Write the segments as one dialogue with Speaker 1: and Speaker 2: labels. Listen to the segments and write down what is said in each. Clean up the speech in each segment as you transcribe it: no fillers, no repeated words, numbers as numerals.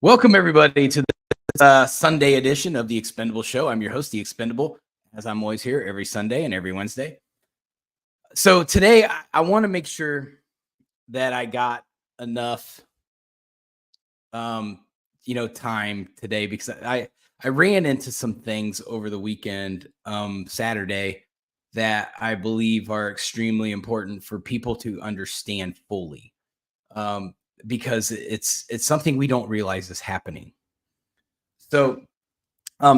Speaker 1: Welcome, everybody, to this Sunday edition of The Expendable Show. I'm your host, The Expendable, as I'm always here every Sunday and every Wednesday. So today, I want to make sure that I got enough, time today because I ran into some things over the weekend, Saturday, that I believe are extremely important for people to understand fully. Um, because it's something we don't realize is happening. So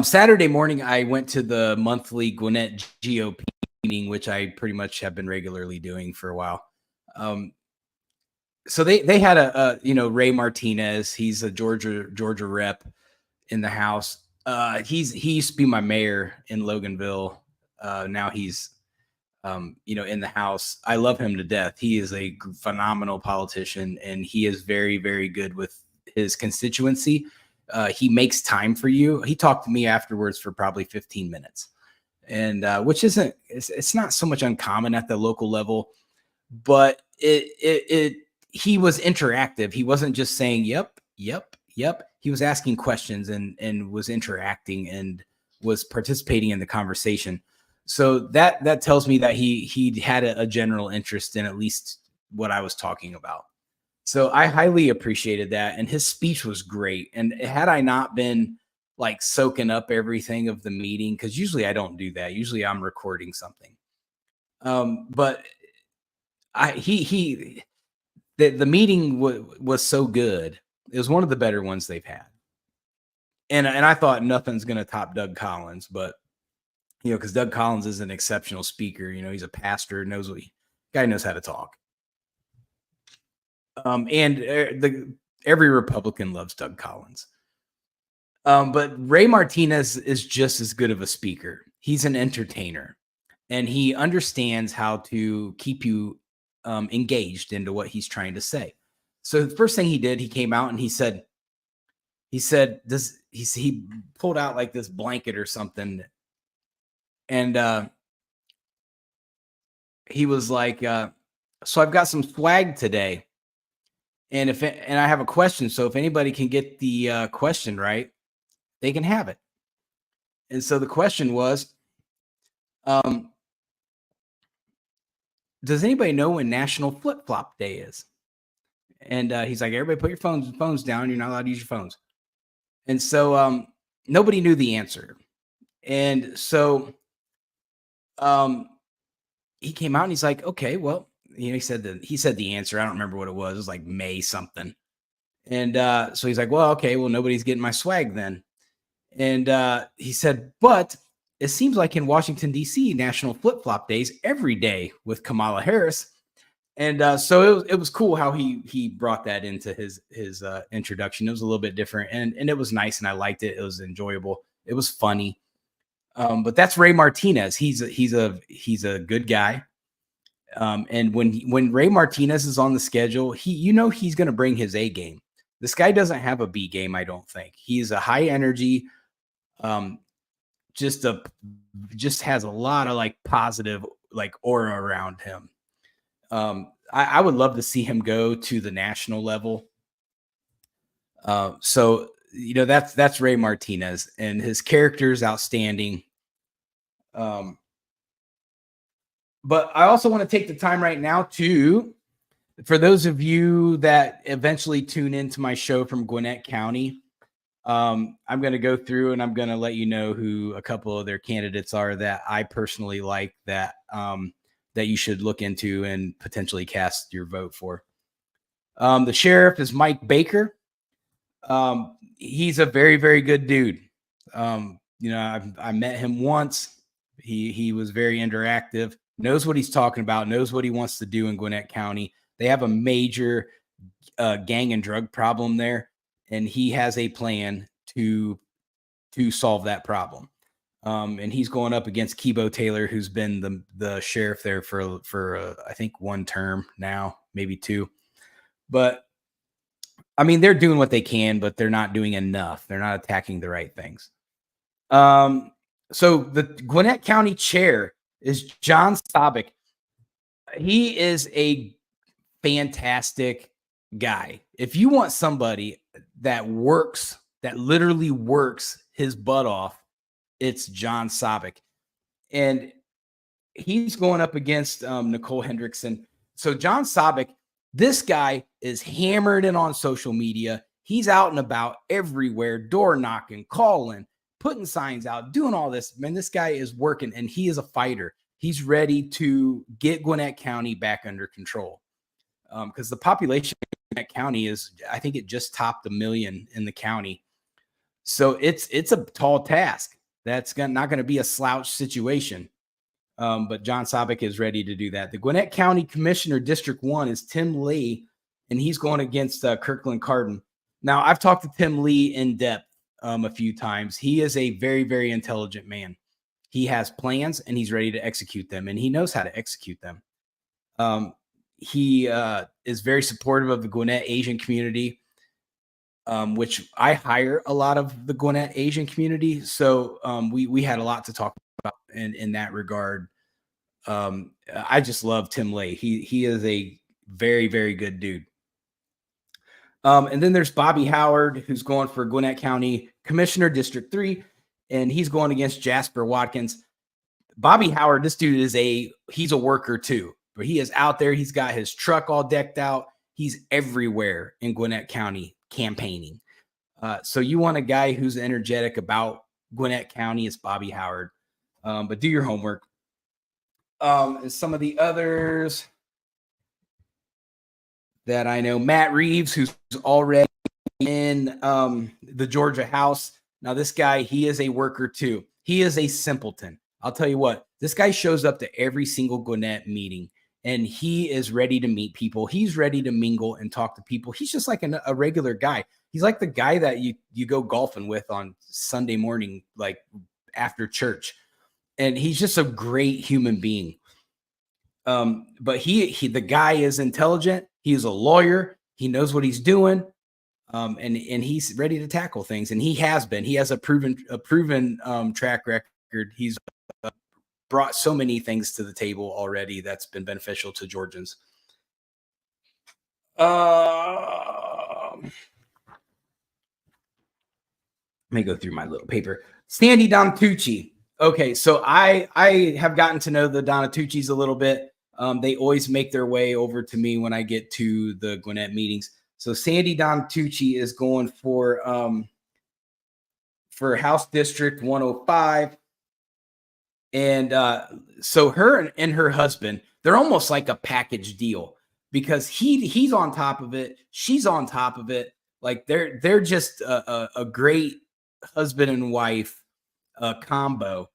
Speaker 1: Saturday morning, I went to the monthly Gwinnett GOP meeting, which I pretty much have been regularly doing for a while. Um, so they had Ray Martinez. He's a Georgia rep in the House. He used to be my mayor in Loganville. Now he's in the House. I love him to death. He is a phenomenal politician, and he is very, very good with his constituency. He makes time for you. He talked to me afterwards for probably 15 minutes, and which it's not so much uncommon at the local level, but he was interactive. He wasn't just saying yep, yep, yep. He was asking questions and was interacting and was participating in the conversation. So that tells me that he had a general interest in at least what I was talking about. So I highly appreciated that, and his speech was great. And had I not been like soaking up everything of the meeting, because usually I don't do that. Usually I'm recording something. But the meeting was so good. It was one of the better ones they've had. And I thought nothing's gonna top Doug Collins, but because Doug Collins is an exceptional speaker. He's a pastor, guy knows how to talk. Every Republican loves Doug Collins. But Ray Martinez is just as good of a speaker. He's an entertainer, and he understands how to keep you engaged into what he's trying to say. So the first thing he did, he came out and he pulled out like this blanket or something. And he was like, so I've got some swag today. And I have a question. So if anybody can get the question right, they can have it. And so the question was, does anybody know when National Flip Flop Day is? And he's like, everybody put your phones down. You're not allowed to use your phones. And so nobody knew the answer. And so he came out and he's like, okay, well, he said the answer. I don't remember what it was. It was like May something. And so he's like, well, okay, well, nobody's getting my swag then. And he said, but it seems like in Washington, D.C., National Flip Flop Days every day with Kamala Harris. And so it was cool how he brought that into his introduction. It was a little bit different, and it was nice, and I liked it. It was enjoyable. It was funny. But that's Ray Martinez. He's a good guy. And when Ray Martinez is on the schedule, he's going to bring his A game. This guy doesn't have a B game, I don't think. He's a high energy, just has a lot of like positive like aura around him. I would love to see him go to the national level. So that's Ray Martinez, and his character is outstanding. But I also want to take the time right now for those of you that eventually tune into my show from Gwinnett County, I'm going to go through and I'm going to let you know who a couple of their candidates are that I personally like that you should look into and potentially cast your vote for. The sheriff is Mike Baker. He's a very, very good dude. I met him once. He was very interactive, knows what he's talking about, knows what he wants to do in Gwinnett County. They have a major gang and drug problem there, and he has a plan to solve that problem. And he's going up against Kibo Taylor, who's been the sheriff there for I think one term now, maybe two. But I mean, they're doing what they can, but they're not doing enough. They're not attacking the right things. So the Gwinnett County chair is John Staubach. He is a fantastic guy. If you want somebody that works, that literally works his butt off, it's John Sobek. And he's going up against Nicole Hendrickson. So John Sobek, this guy is hammered in on social media. He's out and about everywhere, door knocking, calling, putting signs out, doing all this. Man, this guy is working, and he is a fighter. He's ready to get Gwinnett County back under control, because the population of Gwinnett County is, I think it just topped 1 million in the county. So it's a tall task. That's not going to be a slouch situation. But John Sobek is ready to do that. The Gwinnett County Commissioner, District 1, is Tim Lee, and he's going against Kirkland Carden. Now, I've talked to Tim Lee in depth a few times. He is a very, very intelligent man. He has plans, and he's ready to execute them, and he knows how to execute them. He is very supportive of the Gwinnett Asian community, which I hire a lot of the Gwinnett Asian community. So we had a lot to talk about in that regard. I just love Tim Lay. He is a very, very good dude. And then there's Bobby Howard, who's going for Gwinnett County Commissioner, District 3, and he's going against Jasper Watkins. Bobby Howard, this dude he's a worker too, but he is out there. He's got his truck all decked out. He's everywhere in Gwinnett County campaigning. So you want a guy who's energetic about Gwinnett County, it's Bobby Howard. But do your homework. Some of the others that I know, Matt Reeves, who's already in the Georgia House. Now, this guy, he is a worker too. He is a simpleton. I'll tell you what, this guy shows up to every single Gwinnett meeting, and he is ready to meet people. He's ready to mingle and talk to people. He's just like a regular guy. He's like the guy that you go golfing with on Sunday morning, like after church. And he's just a great human being. But the guy is intelligent. He's a lawyer. He knows what he's doing. And he's ready to tackle things. And he has been. He has a proven track record. He's brought so many things to the table already that's been beneficial to Georgians. Let me go through my little paper. Sandy Donatucci. Okay, so I have gotten to know the Donatucci's a little bit. They always make their way over to me when I get to the Gwinnett meetings. So Sandy Donatucci is going for House District 105. And so her and her husband, they're almost like a package deal, because he's on top of it. She's on top of it. Like they're just a great husband and wife combo.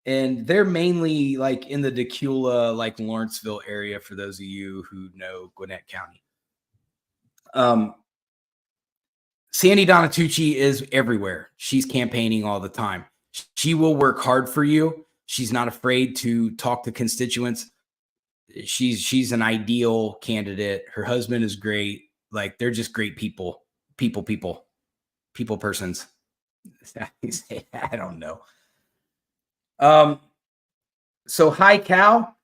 Speaker 1: And they're mainly like in the Decula, like Lawrenceville area, for those of you who know Gwinnett County. Sandy Donatucci is everywhere. She's campaigning all the time. She will work hard for you. She's not afraid to talk to constituents. She's an ideal candidate. Her husband is great. Like, they're just great people persons. I don't know. So High Cal,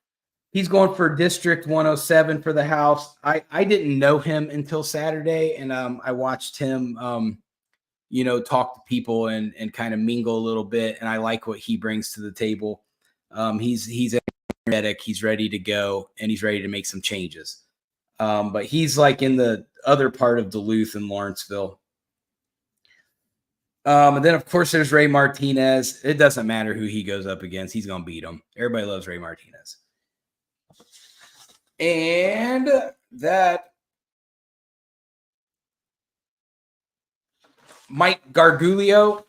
Speaker 1: he's going for District 107 for the House. I didn't know him until Saturday, and I watched him talk to people and kind of mingle a little bit, and I like what he brings to the table. He's energetic, he's ready to go, and he's ready to make some changes. But he's like in the other part of Duluth and Lawrenceville. And then, of course, there's Ray Martinez. It doesn't matter who he goes up against. He's going to beat him. Everybody loves Ray Martinez. And that Mike Gargulio,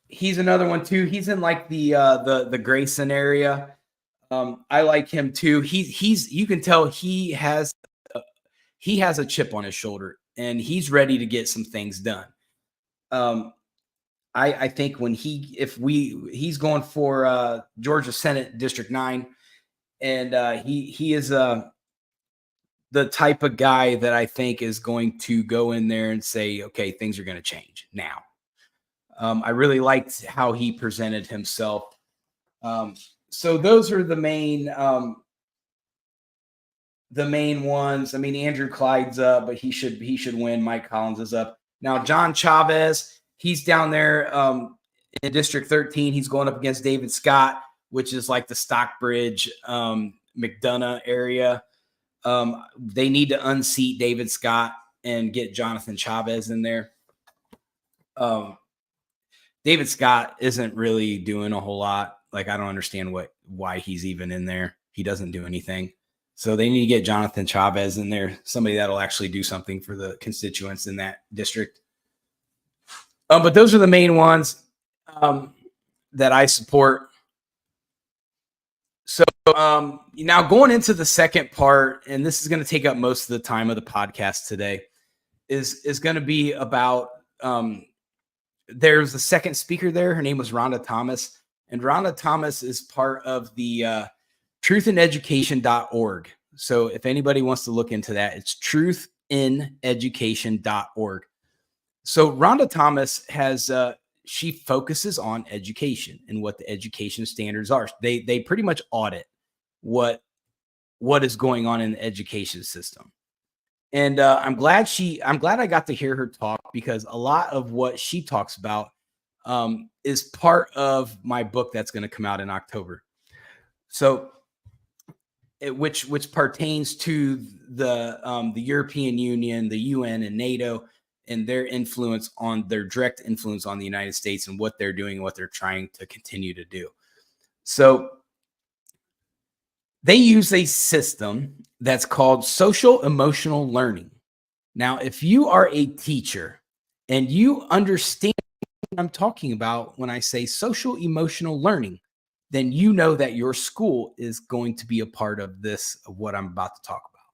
Speaker 1: he's another one too. He's in like the Grayson area. I like him too. He's you can tell he has a chip on his shoulder, and he's ready to get some things done. I think he's going for Georgia Senate District 9, and he is the type of guy that I think is going to go in there and say, okay, things are going to change now. I really liked how he presented himself. So those are the main ones. I mean, Andrew Clyde's up, but he should win. Mike Collins is up. Now, John Chavez, he's down there in District 13. He's going up against David Scott, which is like the Stockbridge, McDonough area. They need to unseat David Scott and get Jonathan Chavez in there. David Scott isn't really doing a whole lot. Like, I don't understand why he's even in there. He doesn't do anything. So they need to get Jonathan Chavez in there, somebody that'll actually do something for the constituents in that district. But those are the main ones that I support. So now going into the second part, and this is going to take up most of the time of the podcast today, is going to be about there's a second speaker there. Her name was Rhonda Thomas. And Rhonda Thomas is part of the truthineducation.org. So if anybody wants to look into that, it's truthineducation.org. So Rhonda Thomas has, she focuses on education and what the education standards are. They pretty much audit what is going on in the education system. And I'm glad I got to hear her talk, because a lot of what she talks about is part of my book that's going to come out in October. So, which pertains to the European Union, the UN, and NATO, and their direct influence on the United States and what they're doing and what they're trying to continue to do. So they use a system that's called social emotional learning. Now, if you are a teacher and you understand what I'm talking about when I say social emotional learning, then you know that your school is going to be a part of what I'm about to talk about.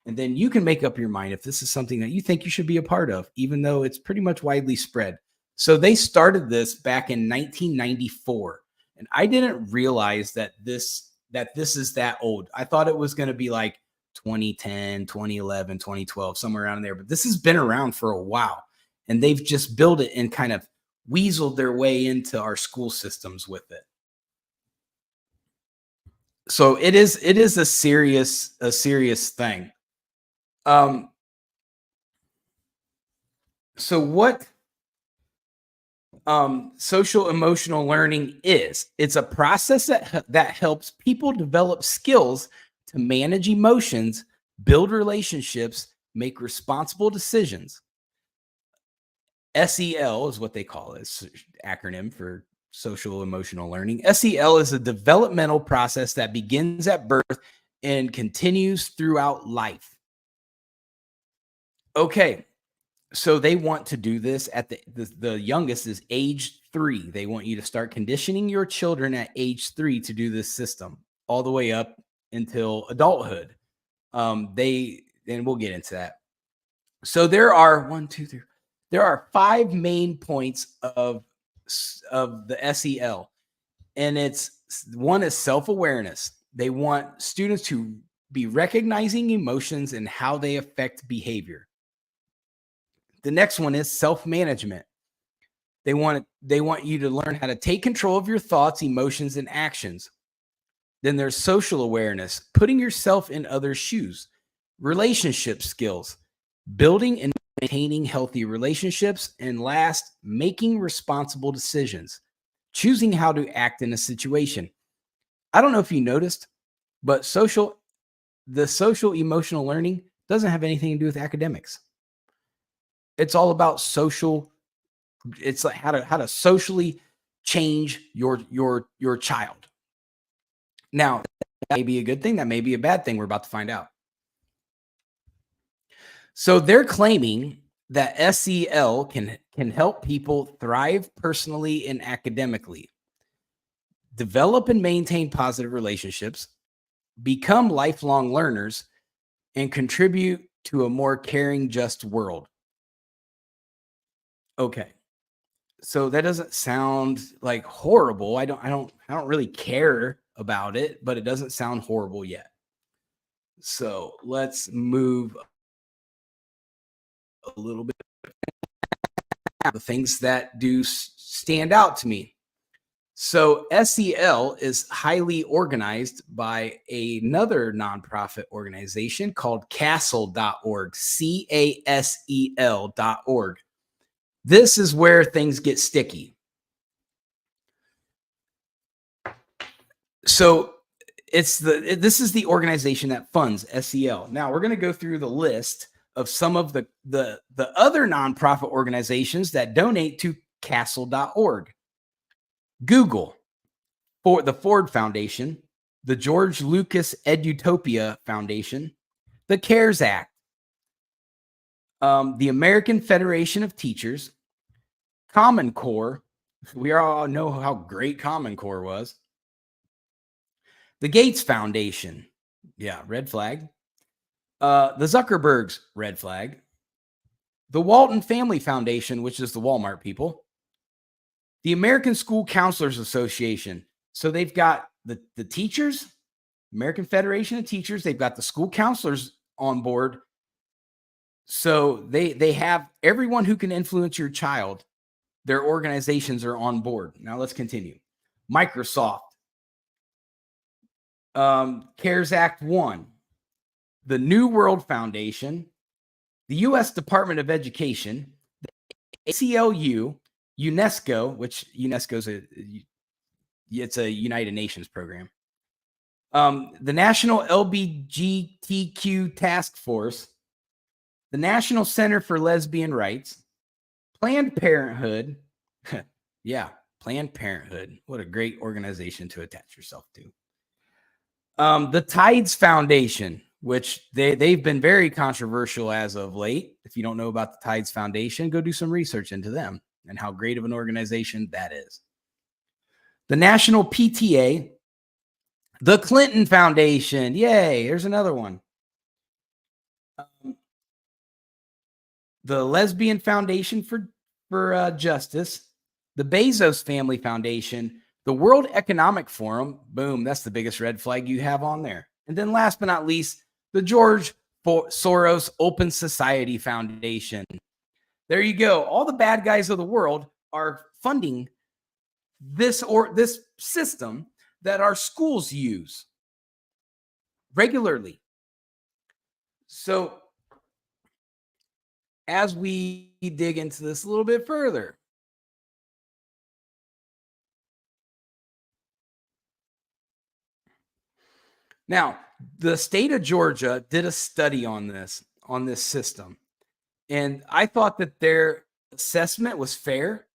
Speaker 1: And then you can make up your mind if this is something that you think you should be a part of, even though it's pretty much widely spread. So they started this back in 1994. And I didn't realize that this is that old. I thought it was going to be like 2010, 2011, 2012, somewhere around there. But this has been around for a while. And they've just built it and kind of weaseled their way into our school systems with it. So it is a serious thing. So what social emotional learning is? It's a process that helps people develop skills to manage emotions, build relationships, make responsible decisions. SEL is what they call it. It's an acronym for social emotional learning. SEL is a developmental process that begins at birth and continues throughout life. Okay, so they want to do this at the youngest is age 3. They want you to start conditioning your children at age 3 to do this system all the way up until adulthood. And we'll get into that. So there are 5 main points of the SEL, and one is self-awareness. They want students to be recognizing emotions and how they affect behavior. The next one is self-management. They want you to learn how to take control of your thoughts, emotions, and actions. Then there's social awareness, putting yourself in others' shoes. Relationship skills, building and maintaining healthy relationships. And last, making responsible decisions, choosing how to act in a situation. I don't know if you noticed, but the social emotional learning doesn't have anything to do with academics. It's all about social. It's like how to socially change your child. Now, that may be a good thing. That may be a bad thing. We're about to find out. So they're claiming that SEL can help people thrive personally and academically, develop and maintain positive relationships, become lifelong learners, and contribute to a more caring, just world. Okay. So that doesn't sound like horrible. I don't really care about it, but it doesn't sound horrible yet. So let's move a little bit. The things that do stand out to me. So SEL is highly organized by another nonprofit organization called CASEL.org, CASEL.org. This is where things get sticky. So this is the organization that funds SEL. Now we're going to go through the list of some of the other nonprofit organizations that donate to castle.org. Google, for the Ford Foundation, the George Lucas Edutopia Foundation, the CARES Act, the American Federation of Teachers, Common Core. We all know how great Common Core was. The Gates Foundation. Yeah, red flag. The Zuckerbergs, red flag. The Walton Family Foundation, which is the Walmart people. The American School Counselors Association. So they've got the teachers, American Federation of Teachers. They've got the school counselors on board. So they have everyone who can influence your child. Their organizations are on board. Now let's continue. Microsoft, CARES Act 1, the New World Foundation, the U.S. Department of Education, the ACLU, UNESCO, which UNESCO is it's a United Nations program, the National LGBTQ Task Force, the National Center for Lesbian Rights, Planned Parenthood. Yeah, Planned Parenthood. What a great organization to attach yourself to. The Tides Foundation, which they've been very controversial as of late. If you don't know about the Tides Foundation, go do some research into them and how great of an organization that is. The National PTA, the Clinton Foundation. Yay, here's another one. The Lesbian Foundation for Justice, the Bezos Family Foundation, the World Economic Forum. Boom, that's the biggest red flag you have on there. And then last but not least, the George Soros Open Society Foundation. There you go. All the bad guys of the world are funding this system that our schools use regularly. So as we dig into this a little bit further, now the state of Georgia did a study on this system, and I thought that their assessment was fair.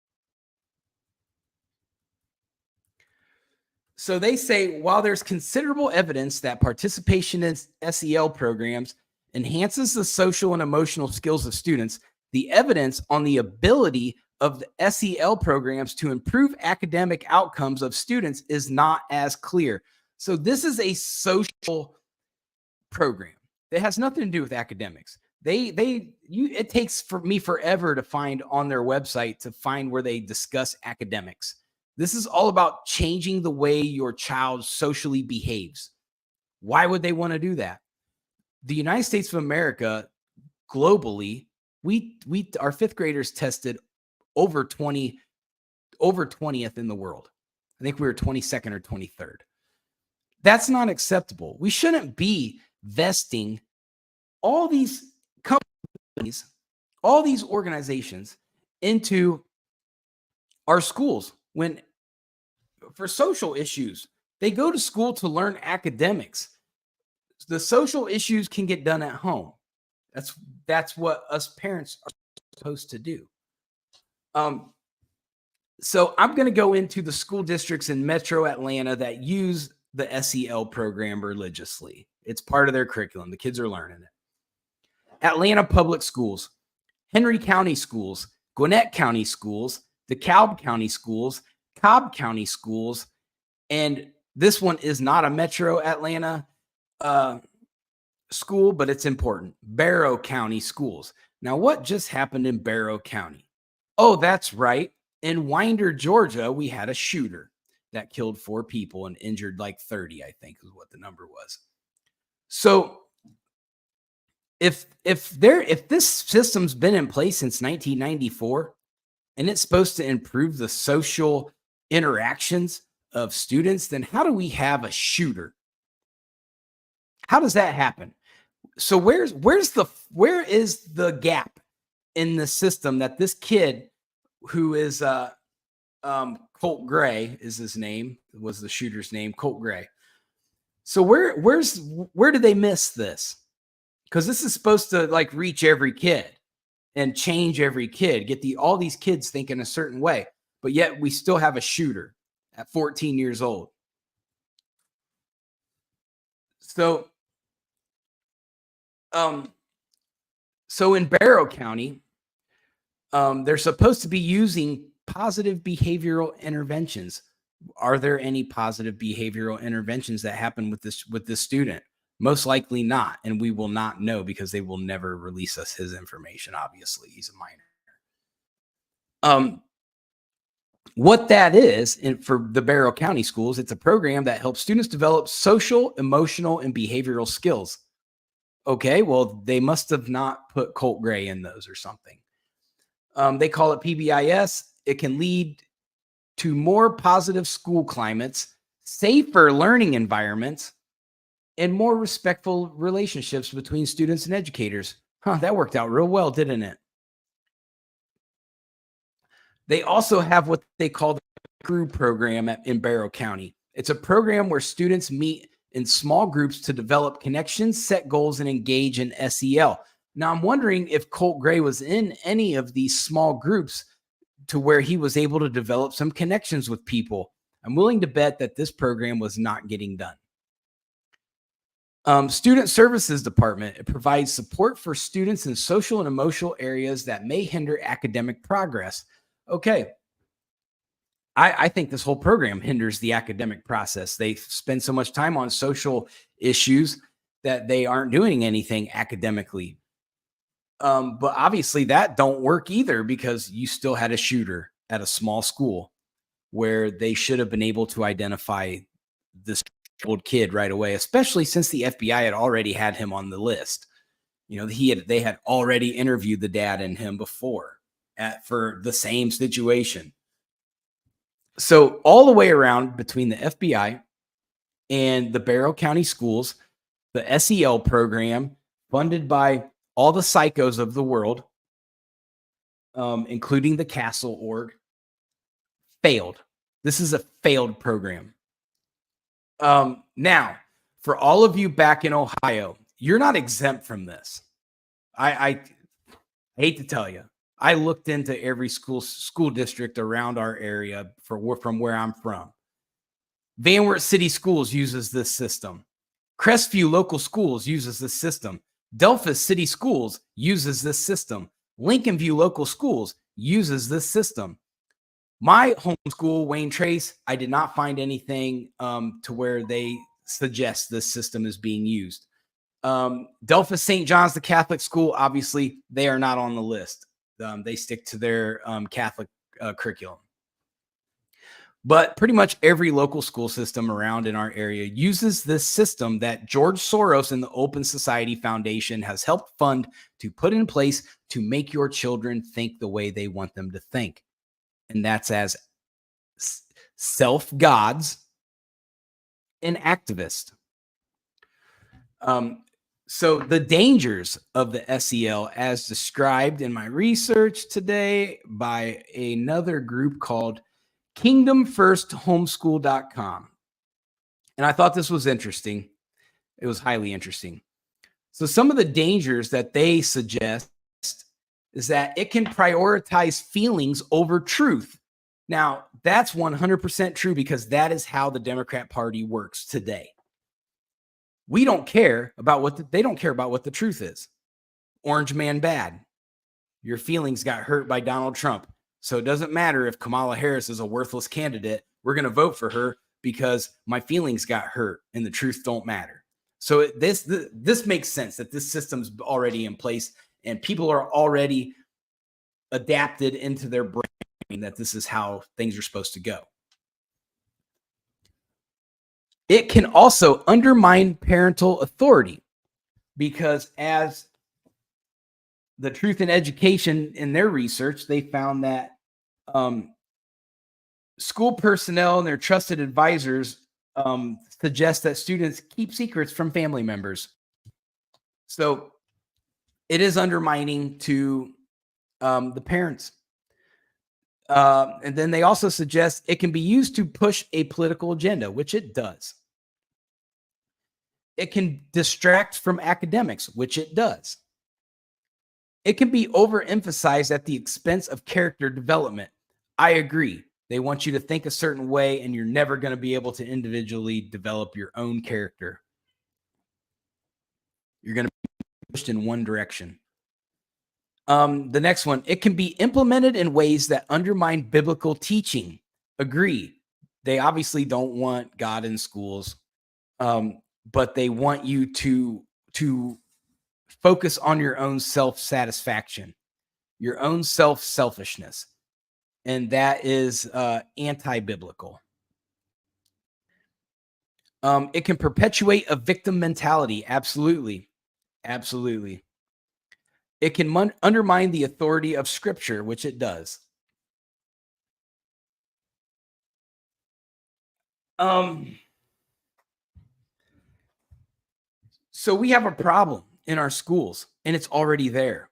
Speaker 1: So they say, while there's considerable evidence that participation in SEL programs enhances the social and emotional skills of students, the evidence on the ability of the SEL programs to improve academic outcomes of students is not as clear. So this is a social program. It has nothing to do with academics. It takes for me forever to find on their website to find where they discuss academics. This is all about changing the way your child socially behaves. Why would they want to do that? The United States of America, globally, our fifth graders tested over 20th in the world. I think we were 22nd or 23rd. That's not acceptable. We shouldn't be vesting all these companies, all these organizations into our schools when for social issues, they go to school to learn academics. The social issues can get done at home. That's what us parents are supposed to do. So I'm going to go into the school districts in Metro Atlanta that use the SEL program religiously. It's part of their curriculum. The kids are learning it. Atlanta Public Schools, Henry County Schools, Gwinnett County Schools, DeKalb County Schools, Cobb County Schools, and this one is not a Metro Atlanta school, but it's important. Barrow County Schools. Now, what just happened in Barrow County? Oh, that's right. In Winder, Georgia, we had a shooter that killed 4 people and injured like 30, I think is what the number was. So if this system's been in place since 1994 and it's supposed to improve the social interactions of students, then how do we have a shooter? How does that happen? So where is the gap in the system that this kid who is Colt Gray is his name, was the shooter's name, Colt Gray. So where did they miss this? Because this is supposed to like reach every kid and change every kid, get all these kids thinking a certain way, but yet we still have a shooter at 14 years old. So, um, so in Barrow County, they're supposed to be using positive behavioral interventions. Are there any positive behavioral interventions that happen with this student? Most likely not, and we will not know because they will never release us his information. Obviously, he's a minor. What that is for the Barrow County schools, it's a program that helps students develop social, emotional, and behavioral skills. Okay, well, they must have not put Colt Gray in those or something. They call it PBIS. It can lead to more positive school climates, safer learning environments, and more respectful relationships between students and educators. That worked out real well, didn't it? They also have what they call the CREW program in Barrow County. It's a program where students meet in small groups to develop connections, set goals, and engage in SEL. Now, I'm wondering if Colt Gray was in any of these small groups to where he was able to develop some connections with people. I'm willing to bet that this program was not getting done. Student Services Department, it provides support for students in social and emotional areas that may hinder academic progress. Okay. I think this whole program hinders the academic process. They spend so much time on social issues that they aren't doing anything academically. But obviously that don't work either because you still had a shooter at a small school where they should have been able to identify this old kid right away, especially since the FBI had already had him on the list. You know, they had already interviewed the dad and him before for the same situation. So all the way around between the FBI and the Barrow County schools, the SEL program funded by all the psychos of the world, including the Castle org, failed. This is a failed program. Now, for all of you back in Ohio, you're not exempt from this. I hate to tell you, I looked into every school district around our area from where I'm from. Van Wert City Schools uses this system. Crestview Local Schools uses this system. Delphus City Schools uses this system. Lincoln View Local Schools uses this system. My home school, Wayne Trace, I did not find anything to where they suggest this system is being used. Delphus St. John's, the Catholic school, obviously, they are not on the list. They stick to their Catholic curriculum. But pretty much every local school system around in our area uses this system that George Soros and the Open Society Foundation has helped fund to put in place to make your children think the way they want them to think. And that's as self-gods and activists. So the dangers of the SEL as described in my research today by another group called kingdomfirsthomeschool.com. And I thought this was interesting. It was highly interesting. So some of the dangers that they suggest is that it can prioritize feelings over truth. Now, that's 100% true because that is how the Democrat Party works today. We don't care about they don't care about what the truth is. Orange man bad. Your feelings got hurt by Donald Trump. So it doesn't matter if Kamala Harris is a worthless candidate. We're going to vote for her because my feelings got hurt and the truth don't matter. So this makes sense that this system's already in place and people are already adapted into their brain that this is how things are supposed to go. It can also undermine parental authority because as the Truth in Education in their research, they found that school personnel and their trusted advisors suggest that students keep secrets from family members. So it is undermining to the parents. And then they also suggest it can be used to push a political agenda, which it does. It can distract from academics, which it does. It can be overemphasized at the expense of character development. I agree. They want you to think a certain way, and you're never going to be able to individually develop your own character. You're going to be pushed in one direction. The next one, it can be implemented in ways that undermine biblical teaching. Agree. They obviously don't want God in schools, but they want you to focus on your own self-satisfaction, your own selfishness, and that is anti-biblical. It can perpetuate a victim mentality. Absolutely. Absolutely. It can undermine the authority of Scripture, which it does. So we have a problem in our schools, and it's already there.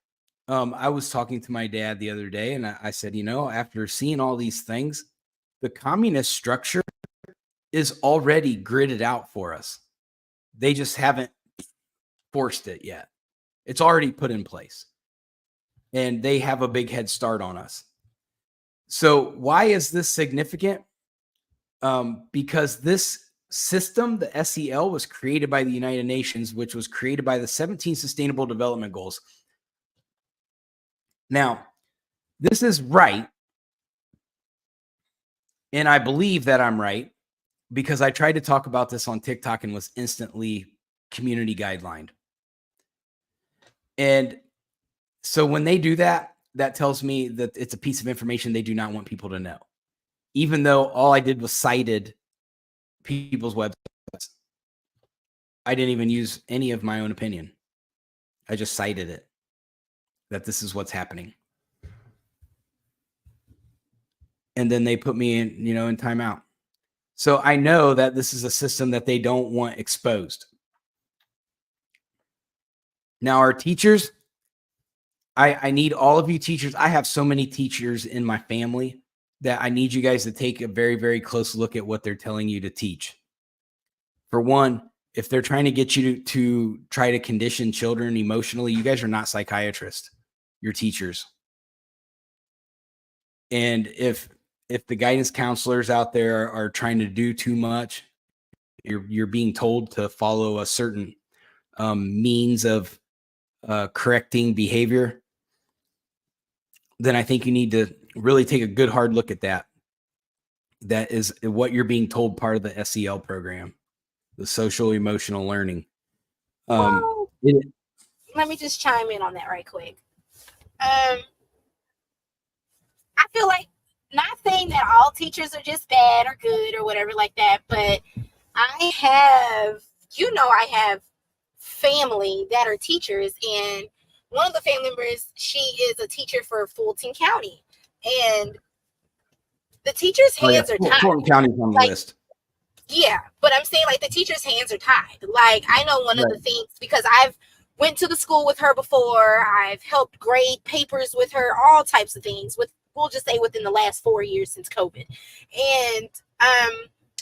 Speaker 1: I was talking to my dad the other day, and I said, after seeing all these things, the communist structure is already gridded out for us. They just haven't forced it yet. It's already put in place, and they have a big head start on us. So why is this significant? Because this system, the SEL, was created by the United Nations, which was created by the 17 Sustainable Development Goals. Now, this is right, and I believe that I'm right, because I tried to talk about this on TikTok and was instantly community guidelined. And so when they do that, that tells me that it's a piece of information they do not want people to know. Even though all I did was cited people's websites. I didn't even use any of my own opinion. I just cited it, that this is what's happening. And then they put me in, in timeout. So I know that this is a system that they don't want exposed. Now, our teachers, I need all of you teachers. I have so many teachers in my family that I need you guys to take a very, very close look at what they're telling you to teach. For one, if they're trying to get you to try to condition children emotionally, you guys are not psychiatrists. You're teachers. And if the guidance counselors out there are trying to do too much, you're being told to follow a certain means of correcting behavior, then I think you need to really take a good hard look at that. That is what you're being told part of the SEL program, the social emotional learning.
Speaker 2: Well, let me just chime in on that right quick. I feel like, not saying that all teachers are just bad or good or whatever like that, but I have family that are teachers, and one of the family members, she is a teacher for Fulton County, and the teacher's hands are tied.
Speaker 1: Fulton County's on the list.
Speaker 2: Yeah, but I'm saying, like, the teacher's hands are tied. Like, I know one of the things, because I've went to the school with her before, I've helped grade papers with her, all types of things, we'll just say within the last 4 years since COVID. And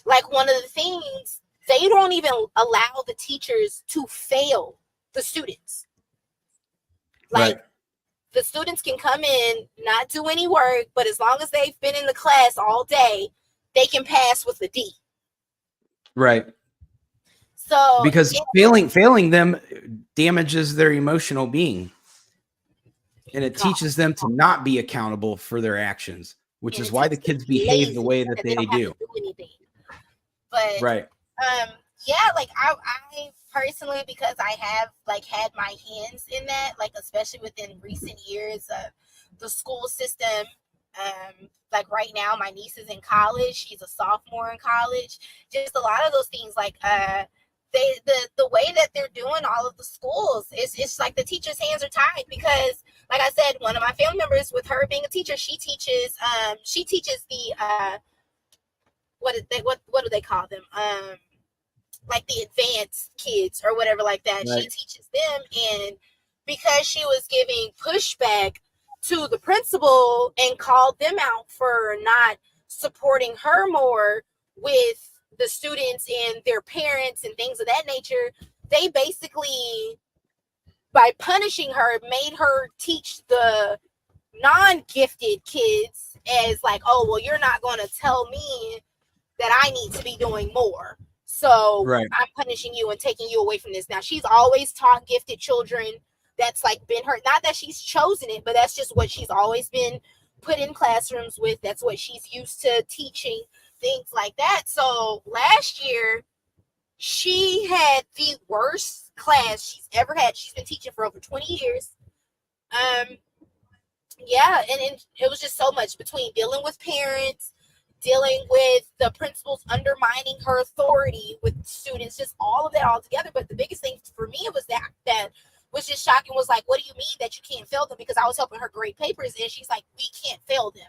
Speaker 2: like, one of the things, they don't even allow the teachers to fail the students. Like, the students can come in, not do any work, but as long as they've been in the class all day, they can pass with a D.
Speaker 1: Right.
Speaker 2: So
Speaker 1: because failing them damages their emotional being, and it teaches them to not be accountable for their actions, which is why the kids behave the way that they do.
Speaker 2: But yeah, like I personally, because I have like had my hands in that, like especially within recent years of the school system. Like right now, my niece is in college. She's a sophomore in college. Just a lot of those things, like the way that they're doing all of the schools, it's like the teachers' hands are tied, because, like I said, one of my family members, with her being a teacher, she teaches the what do they call them? Like the advanced kids or whatever like that. Right. She teaches them, and because she was giving pushback to the principal and called them out for not supporting her more with the students and their parents and things of that nature. They basically, by punishing her, made her teach the non-gifted kids as like, oh, well, you're not going to tell me that I need to be doing more. So
Speaker 1: Right.
Speaker 2: I'm punishing you and taking you away from this. Now, she's always taught gifted children. That's like been her, not that she's chosen it, but that's just what she's always been put in classrooms with. That's what she's used to teaching, things like that. So last year, she had the worst class she's ever had. She's been teaching for over 20 years. Yeah, and it was just so much between dealing with parents, dealing with the principals undermining her authority with students, just all of that all together. But the biggest thing for me was that was just shocking, was like, what do you mean that you can't fail them? Because I was helping her grade papers, and she's like, we can't fail them.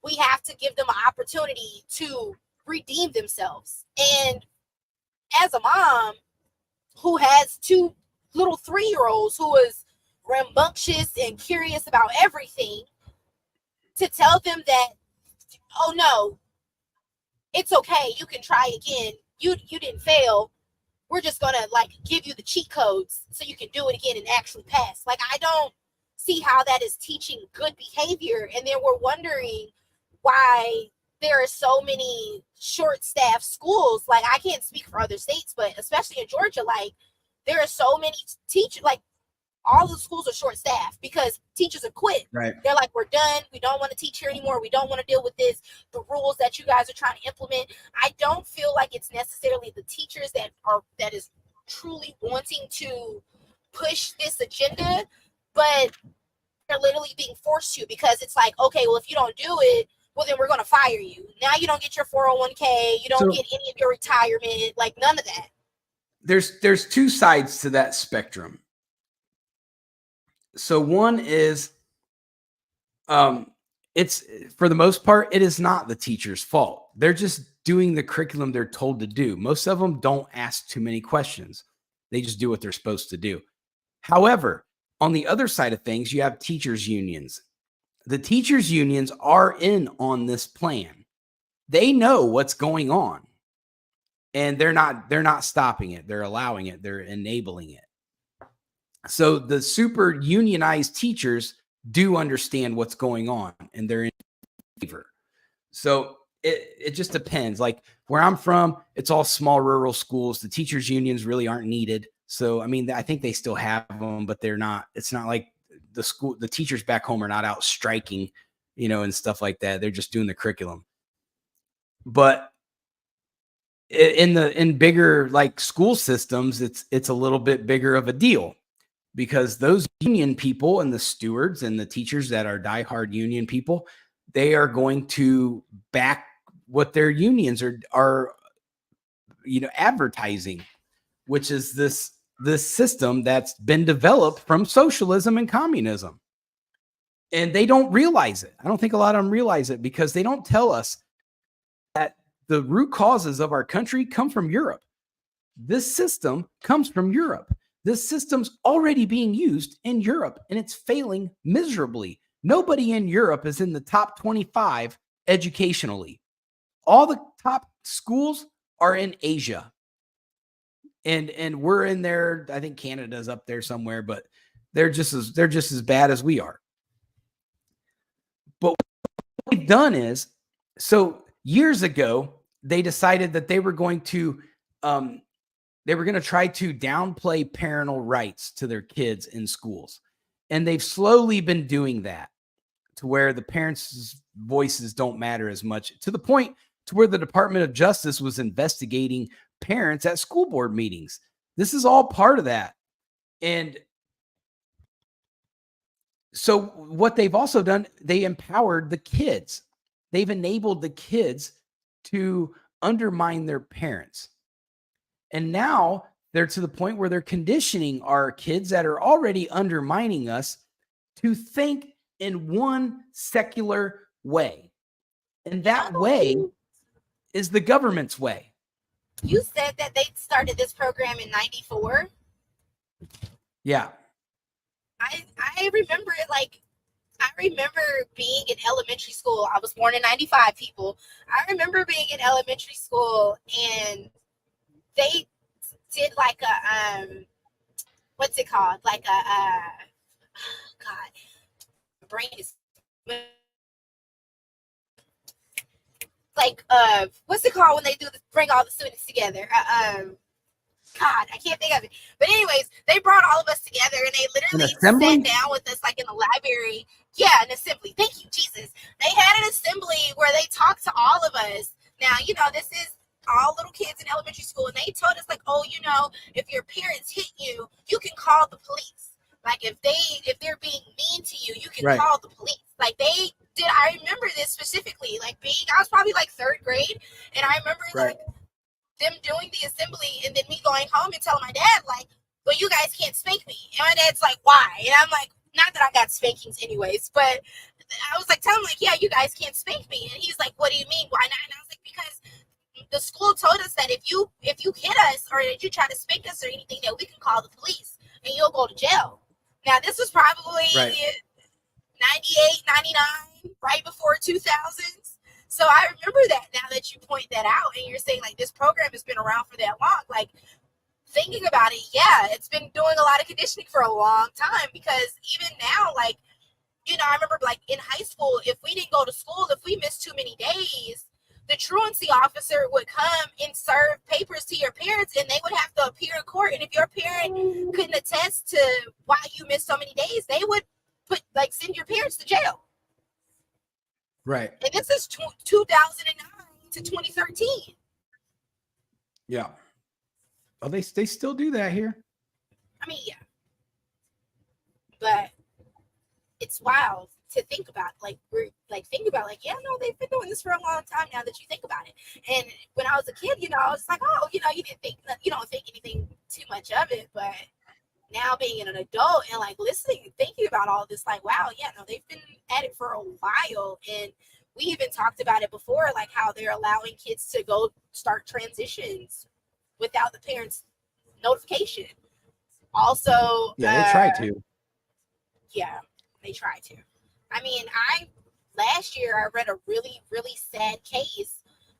Speaker 2: We have to give them an opportunity to redeem themselves. And as a mom who has two little 3-year-olds who is rambunctious and curious about everything, to tell them that, oh no, it's okay, you can try again, you didn't fail, we're just gonna like give you the cheat codes so you can do it again and actually pass. Like, I don't see how that is teaching good behavior. And then we're wondering why there are so many short-staffed schools. Like, I can't speak for other states, but especially in Georgia, like, there are so many teachers, like, all the schools are short-staffed because teachers are quit.
Speaker 1: Right.
Speaker 2: They're like, we're done. We don't want to teach here anymore. We don't want to deal with this. The rules that you guys are trying to implement. I don't feel like it's necessarily the teachers that is truly wanting to push this agenda, but they're literally being forced to, because it's like, okay, well, if you don't do it, well, then we're going to fire you. Now you don't get your 401k. You don't get any of your retirement, like none of that.
Speaker 1: There's two sides to that spectrum. So one is, it's, for the most part, it is not the teacher's fault. They're just doing the curriculum they're told to do. Most of them don't ask too many questions. They just do what they're supposed to do. However, on the other side of things, you have teachers' unions. The teachers' unions are in on this plan. They know what's going on, and they're not stopping it. They're allowing it. They're enabling it. So the super unionized teachers do understand what's going on, and they're in favor. So it just depends. Like where I'm from, it's all small rural schools. The teachers unions really aren't needed. So, I mean, I think they still have them, but they're not, it's not like the teachers back home are not out striking, and stuff like that. They're just doing the curriculum. But in bigger like school systems, it's a little bit bigger of a deal, because those union people and the stewards and the teachers that are diehard union people, they are going to back what their unions are advertising, which is this system that's been developed from socialism and communism. And they don't realize it. I don't think a lot of them realize it, because they don't tell us that the root causes of our country come from Europe. This system comes from Europe. This system's already being used in Europe, and it's failing miserably. Nobody in Europe is in the top 25 educationally. All the top schools are in Asia. And we're in there. I think Canada's up there somewhere, but they're just as bad as we are. But what we've done is, so years ago, they decided that they were going to try to downplay parental rights to their kids in schools. And they've slowly been doing that to where the parents' voices don't matter as much, to the point to where the Department of Justice was investigating parents at school board meetings. This is all part of that. And so what they've also done, they empowered the kids. They've enabled the kids to undermine their parents. And now they're to the point where they're conditioning our kids that are already undermining us to think in one secular way. And that way is the government's way.
Speaker 2: You said that they started this program in 94.
Speaker 1: Yeah.
Speaker 2: I remember it like I remember being in elementary school. I was born in 95, people. I remember being in elementary school and they did like a, what's it called? Like a, God, my brain is, like, what's it called when they do this, bring all the students together? God, I can't think of it. But anyways, they brought all of us together and they
Speaker 1: An
Speaker 2: literally
Speaker 1: assembly?
Speaker 2: sat down with us like in the library. Yeah, an assembly. Thank you, Jesus. They had an assembly where they talked to all of us. Now, you know, this is all little kids in elementary school, and they told us like, oh, you know, if your parents hit you, you can call the police. Like if they're being mean to you, you can
Speaker 1: Right.
Speaker 2: call the police. Like they did. I remember this specifically. Like I was probably like third grade, and I remember
Speaker 1: Right.
Speaker 2: like them doing the assembly and then me going home and telling my dad, like, well, you guys can't spank me. And my dad's like, why? And I'm like, not that I got spankings anyways, but I was like, telling him, like, yeah, you guys can't spank me. And he's like, what do you mean? Why not? And I was like, because the school told us that if you hit us or if you try to spank us or anything, that we can call the police and you'll go to jail. Now, this was probably
Speaker 1: Right.
Speaker 2: 98, 99, right before 2000s. So I remember that now that you point that out and you're saying like this program has been around for that long. Like thinking about it, yeah, it's been doing a lot of conditioning for a long time because even now, like, you know, I remember like in high school, if we didn't go to school, if we missed too many days, the truancy officer would come and serve papers to your parents and they would have to appear in court. And if your parent couldn't attest to why you missed so many days, they would send your parents to jail.
Speaker 1: Right.
Speaker 2: And this is 2009 to 2013.
Speaker 1: Yeah. Oh, they still do that here.
Speaker 2: I mean, yeah. But it's wild to think about. Like, yeah, no, they've been doing this for a long time now that you think about it. And when I was a kid, you know, I was like, oh, you know, you don't think anything too much of it. But now being an adult and like listening and thinking about all this, like, wow, yeah, no, they've been at it for a while. And we even talked about it before, like how they're allowing kids to go start transitions without the parents' notification. Also,
Speaker 1: Yeah, they try to.
Speaker 2: Yeah, they try to. I mean, last year I read a really, really sad case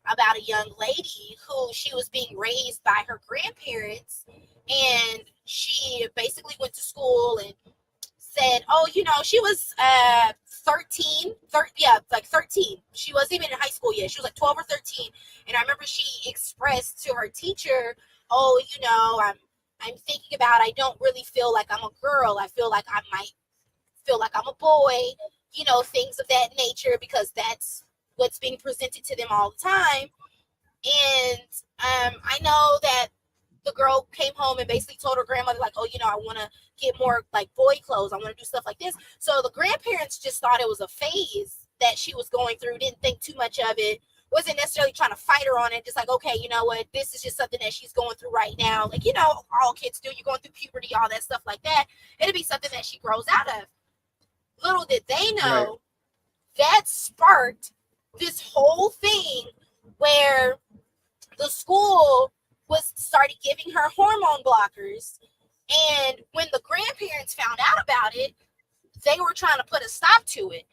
Speaker 2: about a young lady who she was being raised by her grandparents, and she basically went to school and said, oh, you know, she was 13, like 13. She wasn't even in high school yet. She was like 12 or 13. And I remember she expressed to her teacher, oh, you know, I'm thinking about, I don't really feel like I'm a girl. I feel like I might feel like I'm a boy, you know, things of that nature, because that's what's being presented to them all the time. And I know that the girl came home and basically told her grandmother, like, oh, you know, I want to get more like boy clothes. I want to do stuff like this. So the grandparents just thought it was a phase that she was going through, didn't think too much of it, wasn't necessarily trying to fight her on it. Just like, okay, you know what, this is just something that she's going through right now. Like, you know, all kids do. You're going through puberty, all that stuff like that. It'll be something that she grows out of. Little did they know, that sparked this whole thing where the school started giving her hormone blockers. And when the grandparents found out about it, they were trying to put a stop to it.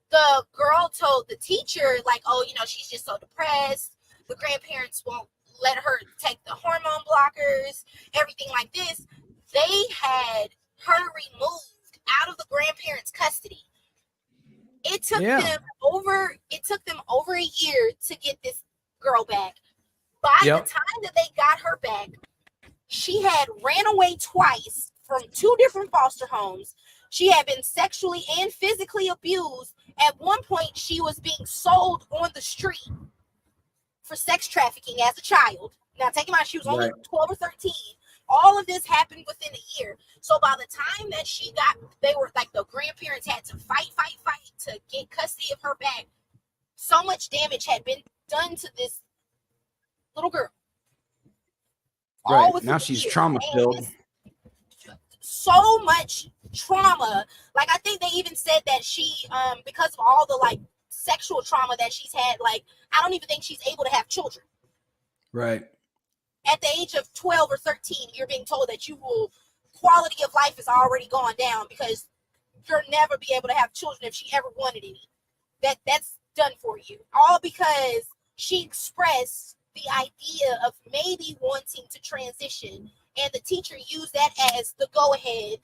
Speaker 2: The girl told the teacher, like, oh, you know, she's just so depressed. The grandparents won't let her take the hormone blockers, everything like this. They had her removed out of the grandparents' custody. It took them over a year to get this girl back. By the time that they got her back, she had ran away twice from 2 different foster homes. She had been sexually and physically abused. At one point, she was being sold on the street for sex trafficking as a child. Now, take in mind, she was only 12 or 13. All of this happened within a year. So by the time that they were like, the grandparents had to fight to get custody of her back. So much damage had been done to this little girl.
Speaker 1: Right. Now she's trauma filled.
Speaker 2: So much trauma. Like, I think they even said that she, because of all the like sexual trauma that she's had, like, I don't even think she's able to have children.
Speaker 1: Right.
Speaker 2: At the age of 12 or 13, you're being told that quality of life is already gone down because you'll never be able to have children if she ever wanted any. That's done for you. All because she expressed the idea of maybe wanting to transition, and the teacher used that as the go-ahead,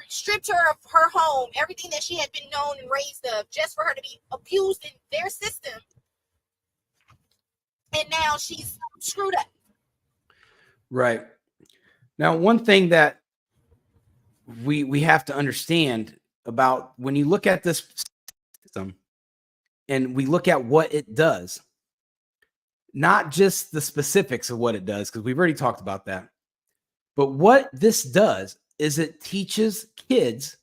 Speaker 2: stripped her of her home, everything that she had been known and raised of, just for her to be abused in their system. And now she's screwed up.
Speaker 1: Right. Now, one thing that we have to understand about when you look at this system and we look at what it does, not just the specifics of what it does, because we've already talked about that, but what this does is it teaches kids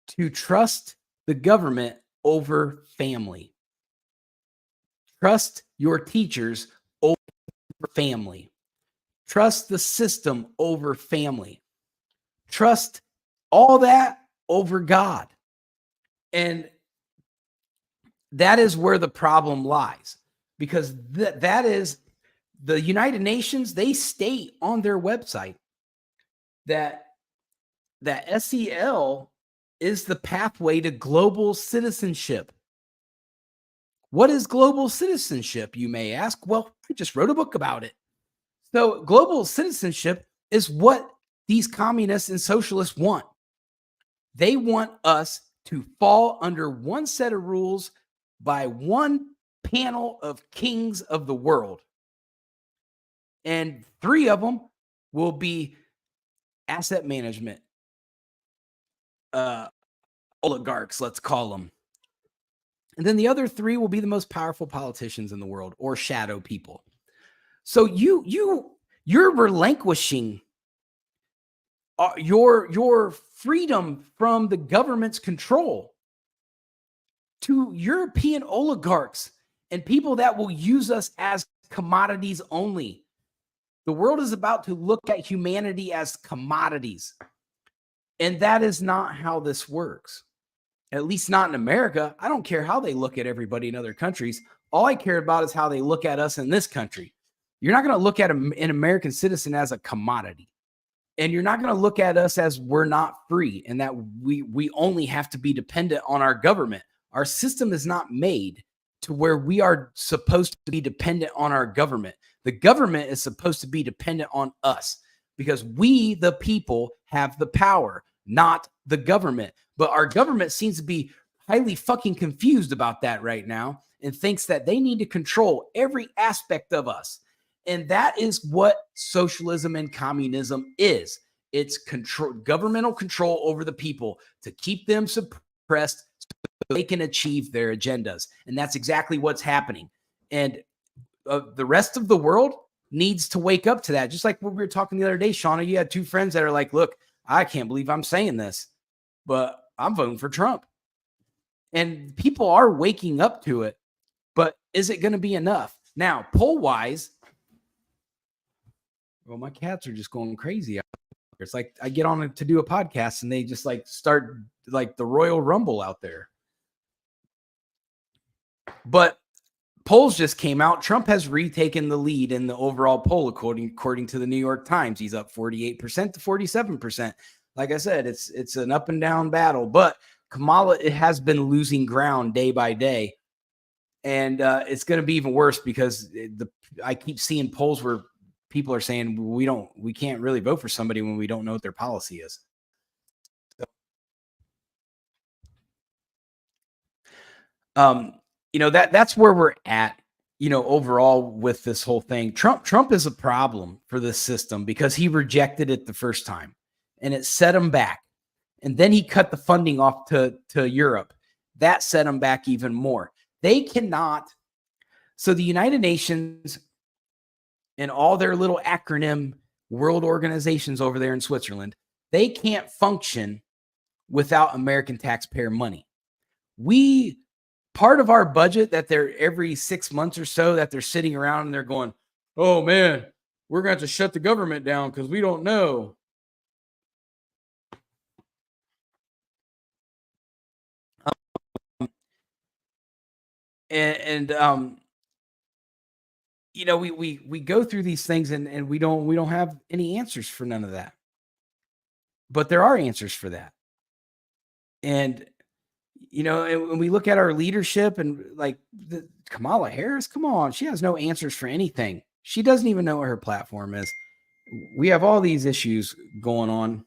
Speaker 1: to trust the government over family. Trust your teachers over family. Trust the system over family. Trust all that over God. And that is where the problem lies, because that is the United Nations. They state on their website that SEL is the pathway to global citizenship. What is global citizenship, you may ask? Well, I just wrote a book about it. So global citizenship is what these communists and socialists want. They want us to fall under one set of rules by one panel of kings of the world. And 3 of them will be asset management oligarchs, let's call them. And then the other 3 will be the most powerful politicians in the world, or shadow people. So you're relinquishing your freedom from the government's control to European oligarchs and people that will use us as commodities only. The world is about to look at humanity as commodities. And that is not how this works. At least not in America. I don't care how they look at everybody in other countries. All I care about is how they look at us in this country. You're not going to look at an American citizen as a commodity. And you're not going to look at us as we're not free and that we only have to be dependent on our government. Our system is not made to where we are supposed to be dependent on our government. The government is supposed to be dependent on us because we, the people, have the power, not the government. But our government seems to be highly fucking confused about that right now and thinks that they need to control every aspect of us. And that is what socialism and communism is. It's control, governmental control over the people to keep them suppressed so they can achieve their agendas. And that's exactly what's happening. And the rest of the world needs to wake up to that. Just like what we were talking the other day, Shauna, you had 2 friends that are like, look, I can't believe I'm saying this, but I'm voting for Trump. And people are waking up to it, but is it going to be enough? Now, poll-wise, well, my cats are just going crazy. It's like I get on to do a podcast and they just like start like the Royal Rumble out there. But polls just came out. Trump has retaken the lead in the overall poll, according to the New York Times. He's up 48% to 47%. Like I said, it's an up and down battle, but Kamala, it has been losing ground day by day. And it's going to be even worse because I keep seeing polls where people are saying we can't really vote for somebody when we don't know what their policy is. So, that's where we're at, overall with this whole thing. Trump is a problem for this system because he rejected it the first time and it set him back. And then he cut the funding off to Europe. That set him back even more. They cannot. So the United Nations and all their little acronym world organizations over there in Switzerland, they can't function without American taxpayer money. Part of our budget that they're every 6 months or so that they're sitting around and they're going, oh man, we're going to have to shut the government down because we don't know. We go through these things and we don't have any answers for none of that. But there are answers for that. And, and when we look at our leadership and like Kamala Harris, come on, she has no answers for anything. She doesn't even know what her platform is. We have all these issues going on.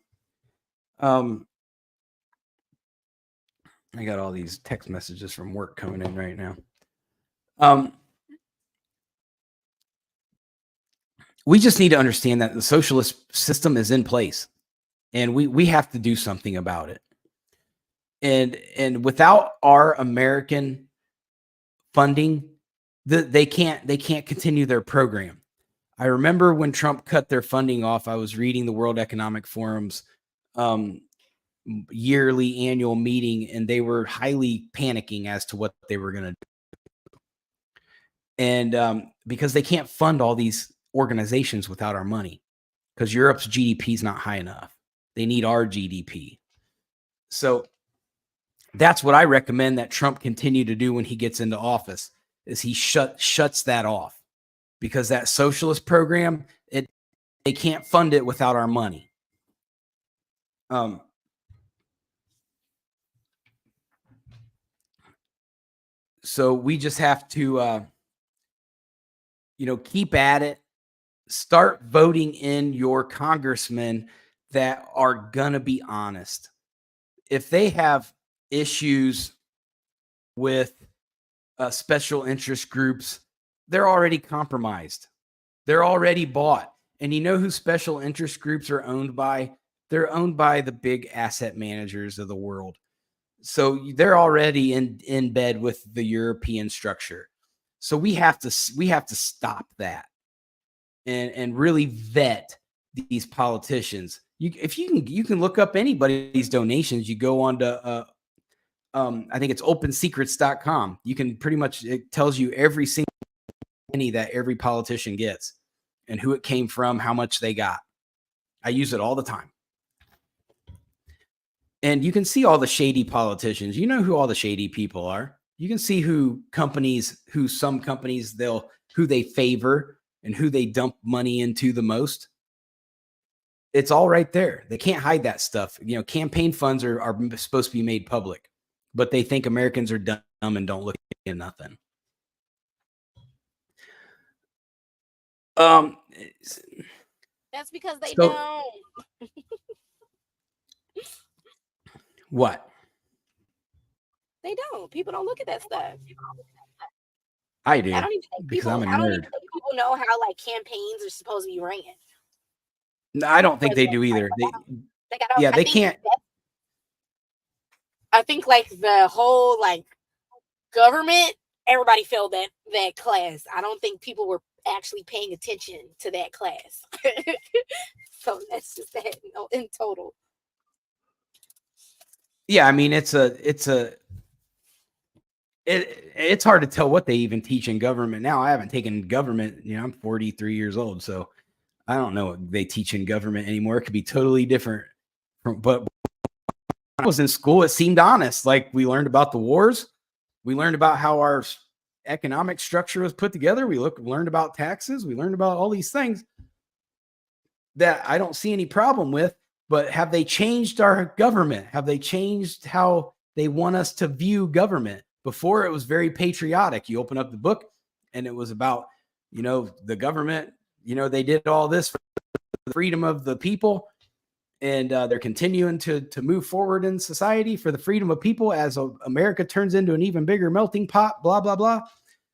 Speaker 1: I got all these text messages from work coming in right now. We just need to understand that the socialist system is in place, and we have to do something about it. And without our American funding, they can't continue their program. I remember when Trump cut their funding off, I was reading the World Economic Forum's yearly annual meeting, and they were highly panicking as to what they were going to do. And because they can't fund all these organizations without our money, because Europe's GDP is not high enough. They need our GDP. So that's what I recommend that Trump continue to do when he gets into office, is he shuts that off, because that socialist program, they can't fund it without our money. So we just have to, keep at it. Start voting in your congressmen that are gonna be honest. If they have issues with special interest groups, they're already compromised. They're already bought. And you know who special interest groups are owned by? They're owned by the big asset managers of the world. So they're already in bed with the European structure. So we have to stop that and really vet these politicians. You can look up anybody's donations. You go on to I think it's opensecrets.com. You can pretty much, it tells you every single penny that every politician gets and who it came from, how much they got. I use it all the time. And you can see all the shady politicians. You know who all the shady people are. You can see some companies who they favor and who they dump money into the most. It's all right there. They can't hide that stuff. Campaign funds are supposed to be made public, but they think Americans are dumb and don't look at nothing.
Speaker 2: That's because they don't.
Speaker 1: What?
Speaker 2: They don't. People don't look at that stuff.
Speaker 1: I do.
Speaker 2: I don't even think people know how like campaigns are supposed to be ran.
Speaker 1: No, I don't think they do either. They can't.
Speaker 2: I think like the whole like government, everybody failed that class. I don't think people were actually paying attention to that class. So that's just that in total.
Speaker 1: Yeah, I mean it's hard to tell what they even teach in government now. I haven't taken government, I'm 43 years old, so I don't know what they teach in government anymore. It could be totally different but when I was in school, it seemed honest. Like we learned about the wars, we learned about how our economic structure was put together, we learned about taxes, we learned about all these things that I don't see any problem with. But have they changed our government? Have they changed how they want us to view government? Before, it was very patriotic. You open up the book and it was about, the government, they did all this for the freedom of the people. And they're continuing to move forward in society for the freedom of people as America turns into an even bigger melting pot, blah, blah, blah.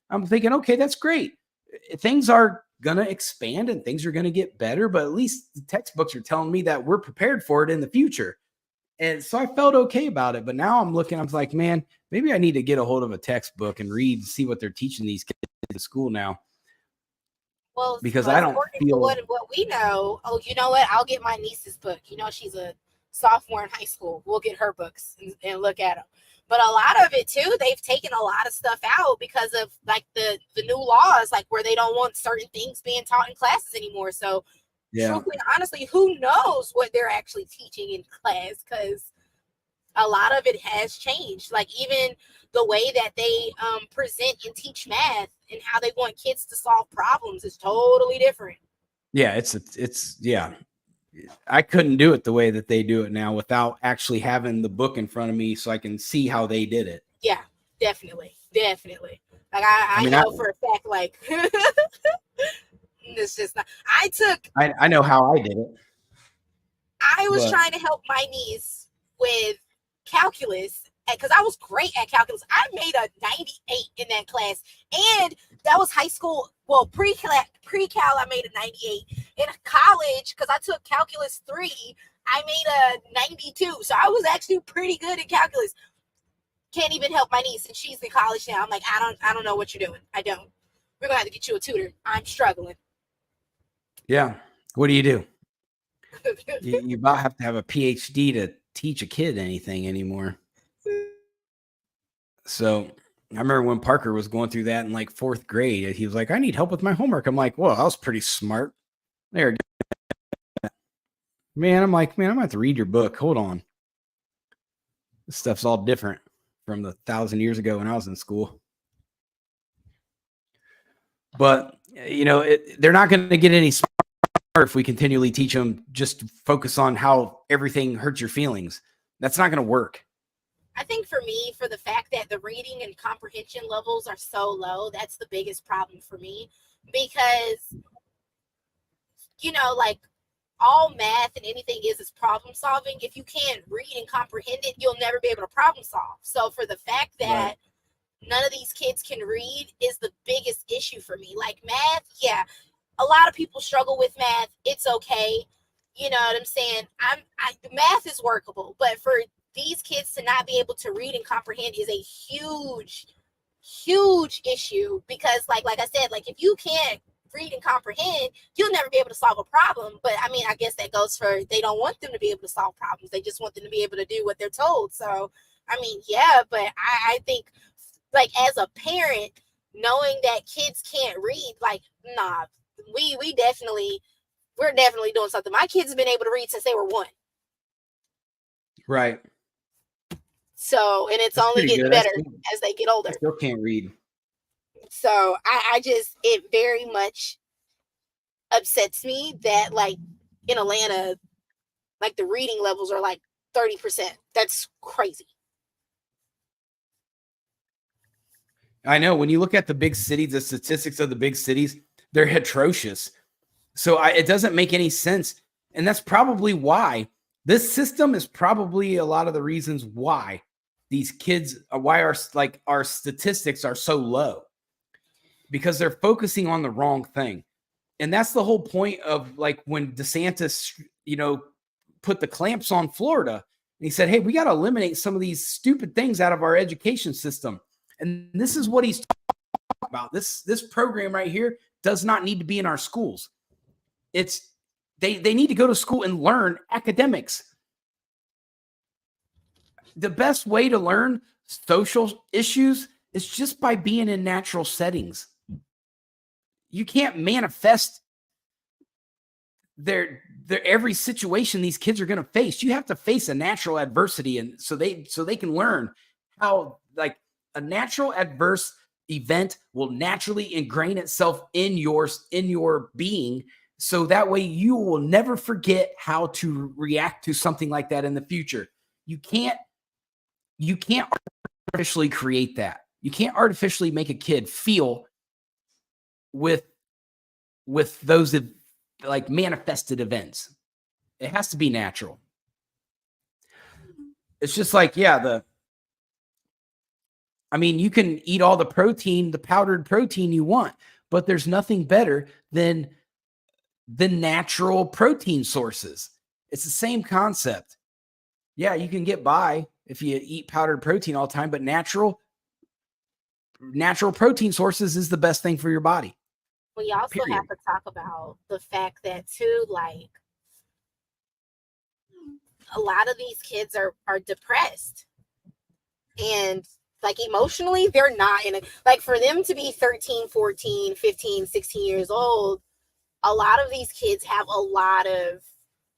Speaker 1: I'm thinking, okay, that's great. Things are going to expand and things are going to get better, but at least the textbooks are telling me that we're prepared for it in the future. And so I felt okay about it. But now I'm like, man, maybe I need to get a hold of a textbook and read, see what they're teaching these kids in school now.
Speaker 2: Well,
Speaker 1: because I don't feel
Speaker 2: what we know. Oh, you know what? I'll get my niece's book. She's a sophomore in high school. We'll get her books and look at them. But a lot of it too, they've taken a lot of stuff out because of like the new laws, like where they don't want certain things being taught in classes anymore. So truthfully, honestly, who knows what they're actually teaching in class? Because a lot of it has changed. Like even the way that they present and teach math and how they want kids to solve problems is totally different.
Speaker 1: Yeah, it's I couldn't do it the way that they do it now without actually having the book in front of me so I can see how they did it.
Speaker 2: Yeah, definitely. Like
Speaker 1: I
Speaker 2: I
Speaker 1: mean,
Speaker 2: know for a fact, like it's just not.
Speaker 1: I know how I did it.
Speaker 2: I was
Speaker 1: But
Speaker 2: trying to help my niece with calculus because I was great at calculus. I made a 98 in that class, and that was high school. Well, pre-cal, I made a 98. In college, because I took calculus 3, I made a 92. So I was actually pretty good at calculus. Can't even help my niece, and she's in college now. I'm like, I don't know what you're doing. I don't. We're gonna have to get you a tutor. I'm struggling.
Speaker 1: yeah, what do? You about have to have a PhD to teach a kid anything anymore. So I remember when Parker was going through that in like 4th grade, he was like, I need help with my homework. I'm like, well, I was pretty smart. There. Man, I'm like, man, I'm gonna have to read your book. Hold on. This stuff's all different from the 1,000 years ago when I was in school. But, you know, they're not going to get any smarter if we continually teach them just focus on how everything hurts your feelings. That's not going to work.
Speaker 2: I think for me, for the fact that the reading and comprehension levels are so low, that's the biggest problem for me. Because, you know, like all math and anything is problem solving. If you can't read and comprehend it, you'll never be able to problem solve. So for the fact that none of these kids can read is the biggest issue for me. Like math, yeah, a lot of people struggle with math. It's okay. You know what I'm saying? Math is workable, but for these kids to not be able to read and comprehend is a huge issue because like I said, like if you can't read and comprehend, you'll never be able to solve a problem. But I mean, I guess that goes for they don't want them to be able to solve problems. They just want them to be able to do what they're told. So, I mean, yeah, but I think like as a parent, knowing that kids can't read, like, nah, we're definitely doing something. My kids have been able to read since they were 1.
Speaker 1: Right.
Speaker 2: So, and it's only getting better as they get older.
Speaker 1: I still can't read.
Speaker 2: So I just, it very much upsets me that like in Atlanta, like the reading levels are like 30%. That's crazy.
Speaker 1: I know when you look at the big cities, the statistics of the big cities, they're atrocious. So it doesn't make any sense. And that's probably why this system is probably a lot of the reasons why these kids, why our statistics are so low, because they're focusing on the wrong thing. And that's the whole point of like when DeSantis, you know, put the clamps on Florida and he said, hey, we got to eliminate some of these stupid things out of our education system. And this is what he's talking about. This program right here does not need to be in our schools. It's they need to go to school and learn academics. The best way to learn social issues is just by being in natural settings. You can't manifest their every situation these kids are going to face. You have to face a natural adversity, and so they can learn how like a natural adverse event will naturally ingrain itself in your being, so that way you will never forget how to react to something like that in the future. You can't artificially create that. You can't artificially make a kid feel with those like manifested events. It has to be natural. It's just like, yeah, I mean, you can eat all the protein, the powdered protein you want, but there's nothing better than the natural protein sources. It's the same concept. Yeah, you can get by if you eat powdered protein all the time, but natural protein sources is the best thing for your body.
Speaker 2: We also have to talk about the fact that too, like a lot of these kids are depressed and like emotionally they're not in it. Like for them to be 13, 14, 15, 16 years old, a lot of these kids have a lot of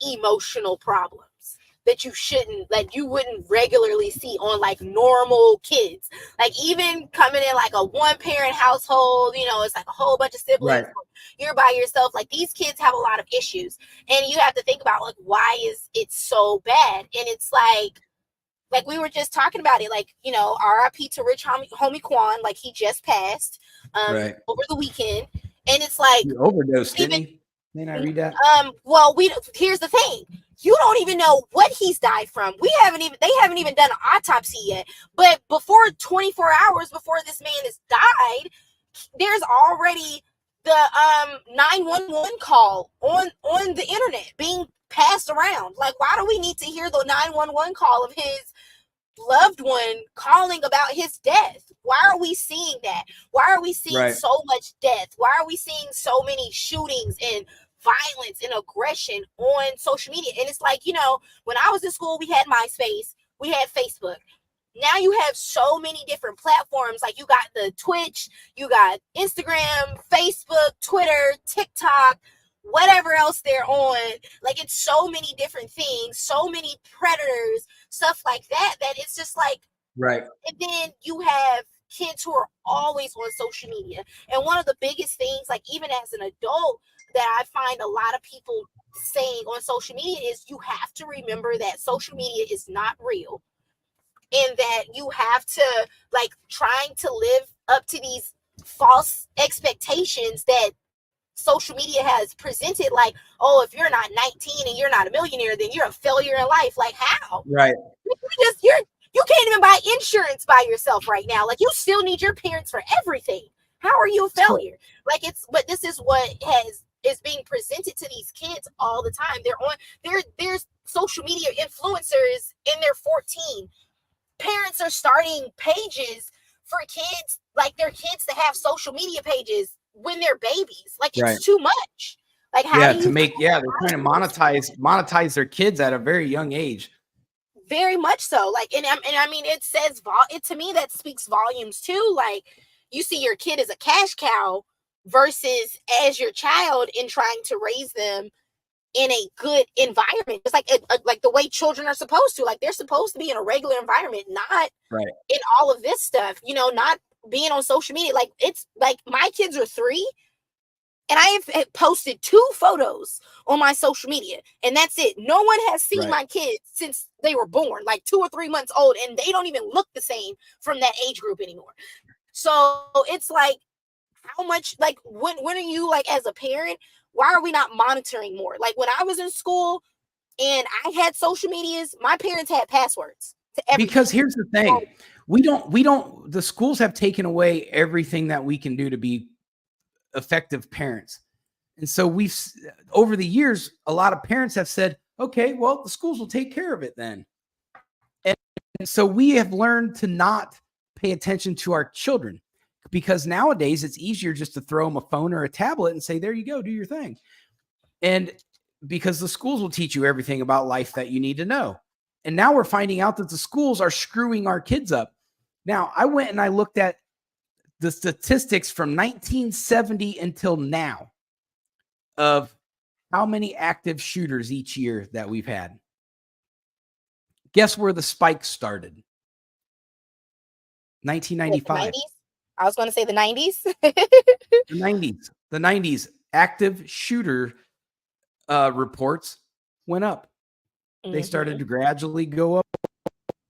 Speaker 2: emotional problems. that you shouldn't, like you wouldn't regularly see on like normal kids. Like even coming in like a one parent household, you know, it's like a whole bunch of siblings.
Speaker 1: Right.
Speaker 2: You're by yourself. Like these kids have a lot of issues, and you have to think about like why is it so bad? And it's like we were just talking about it, like, you know, RIP to Rich Homie Quan, like he just passed
Speaker 1: Right.
Speaker 2: over the weekend, and it's like
Speaker 1: You overdosed, didn't
Speaker 2: even
Speaker 1: he? Didn't I read that?
Speaker 2: well, here's the thing. You don't even know what he's died from. They haven't even done an autopsy yet. But before 24 hours before this man has died, there's already the 911 call on the internet being passed around. Like, why do we need to hear the 911 call of his loved one calling about his death? Why are we seeing that? Why are we seeing
Speaker 1: Right.
Speaker 2: so much death? Why are we seeing so many shootings and violence and aggression on social media? And it's like, you know, when I was in school, we had MySpace, we had Facebook. Now you have so many different platforms. Like you got the Twitch, you got Instagram, Facebook, Twitter, TikTok, whatever else they're on. Like it's so many different things, so many predators, stuff like that, that it's just like,
Speaker 1: Right.
Speaker 2: and then you have kids who are always on social media. And one of the biggest things, like even as an adult, that I find a lot of people saying on social media is you have to remember that social media is not real, and that you have to, like, trying to live up to these false expectations that social media has presented, like, oh, if you're not 19 and you're not a millionaire, then you're a failure in life. Like, how?
Speaker 1: Right.
Speaker 2: You can't even buy insurance by yourself right now. Like, you still need your parents for everything. How are you a failure? Like, but this is what is being presented to these kids all the time. There's social media influencers and they're 14. Parents are starting pages for kids, like their kids to have social media pages when they're babies. Like,
Speaker 1: Right.
Speaker 2: it's too much. Like, how
Speaker 1: Yeah,
Speaker 2: do you
Speaker 1: they're trying to monetize their kids at a very young age.
Speaker 2: Very much so. Like, and I mean, it says it to me, that speaks volumes too. Like, you see your kid as a cash cow versus as your child, in trying to raise them in a good environment. It's like the way children are supposed to. Like, they're supposed to be in a regular environment, not
Speaker 1: Right.
Speaker 2: in all of this stuff, you know, not being on social media. Like, it's like my kids are 3, and I have posted 2 photos on my social media, and that's it. No one has seen my kids since they were born, like 2 or 3 months old, and they don't even look the same from that age group anymore. So it's like, how much, like, when are you, like, as a parent, why are we not monitoring more? Like, when I was in school and I had social medias, my parents had passwords to everything.
Speaker 1: Because here's the thing. The schools have taken away everything that we can do to be effective parents. And so over the years, a lot of parents have said, okay, well, the schools will take care of it then. And so we have learned to not pay attention to our children, because nowadays it's easier just to throw them a phone or a tablet and say, there you go, do your thing. And because the schools will teach you everything about life that you need to know. And now we're finding out that the schools are screwing our kids up. Now, I went and I looked at the statistics from 1970 until now of how many active shooters each year that we've had. Guess where the spike started? 1995.
Speaker 2: The 90s? I was going to say the 90s.
Speaker 1: The 90s active shooter reports went up. They started to gradually go up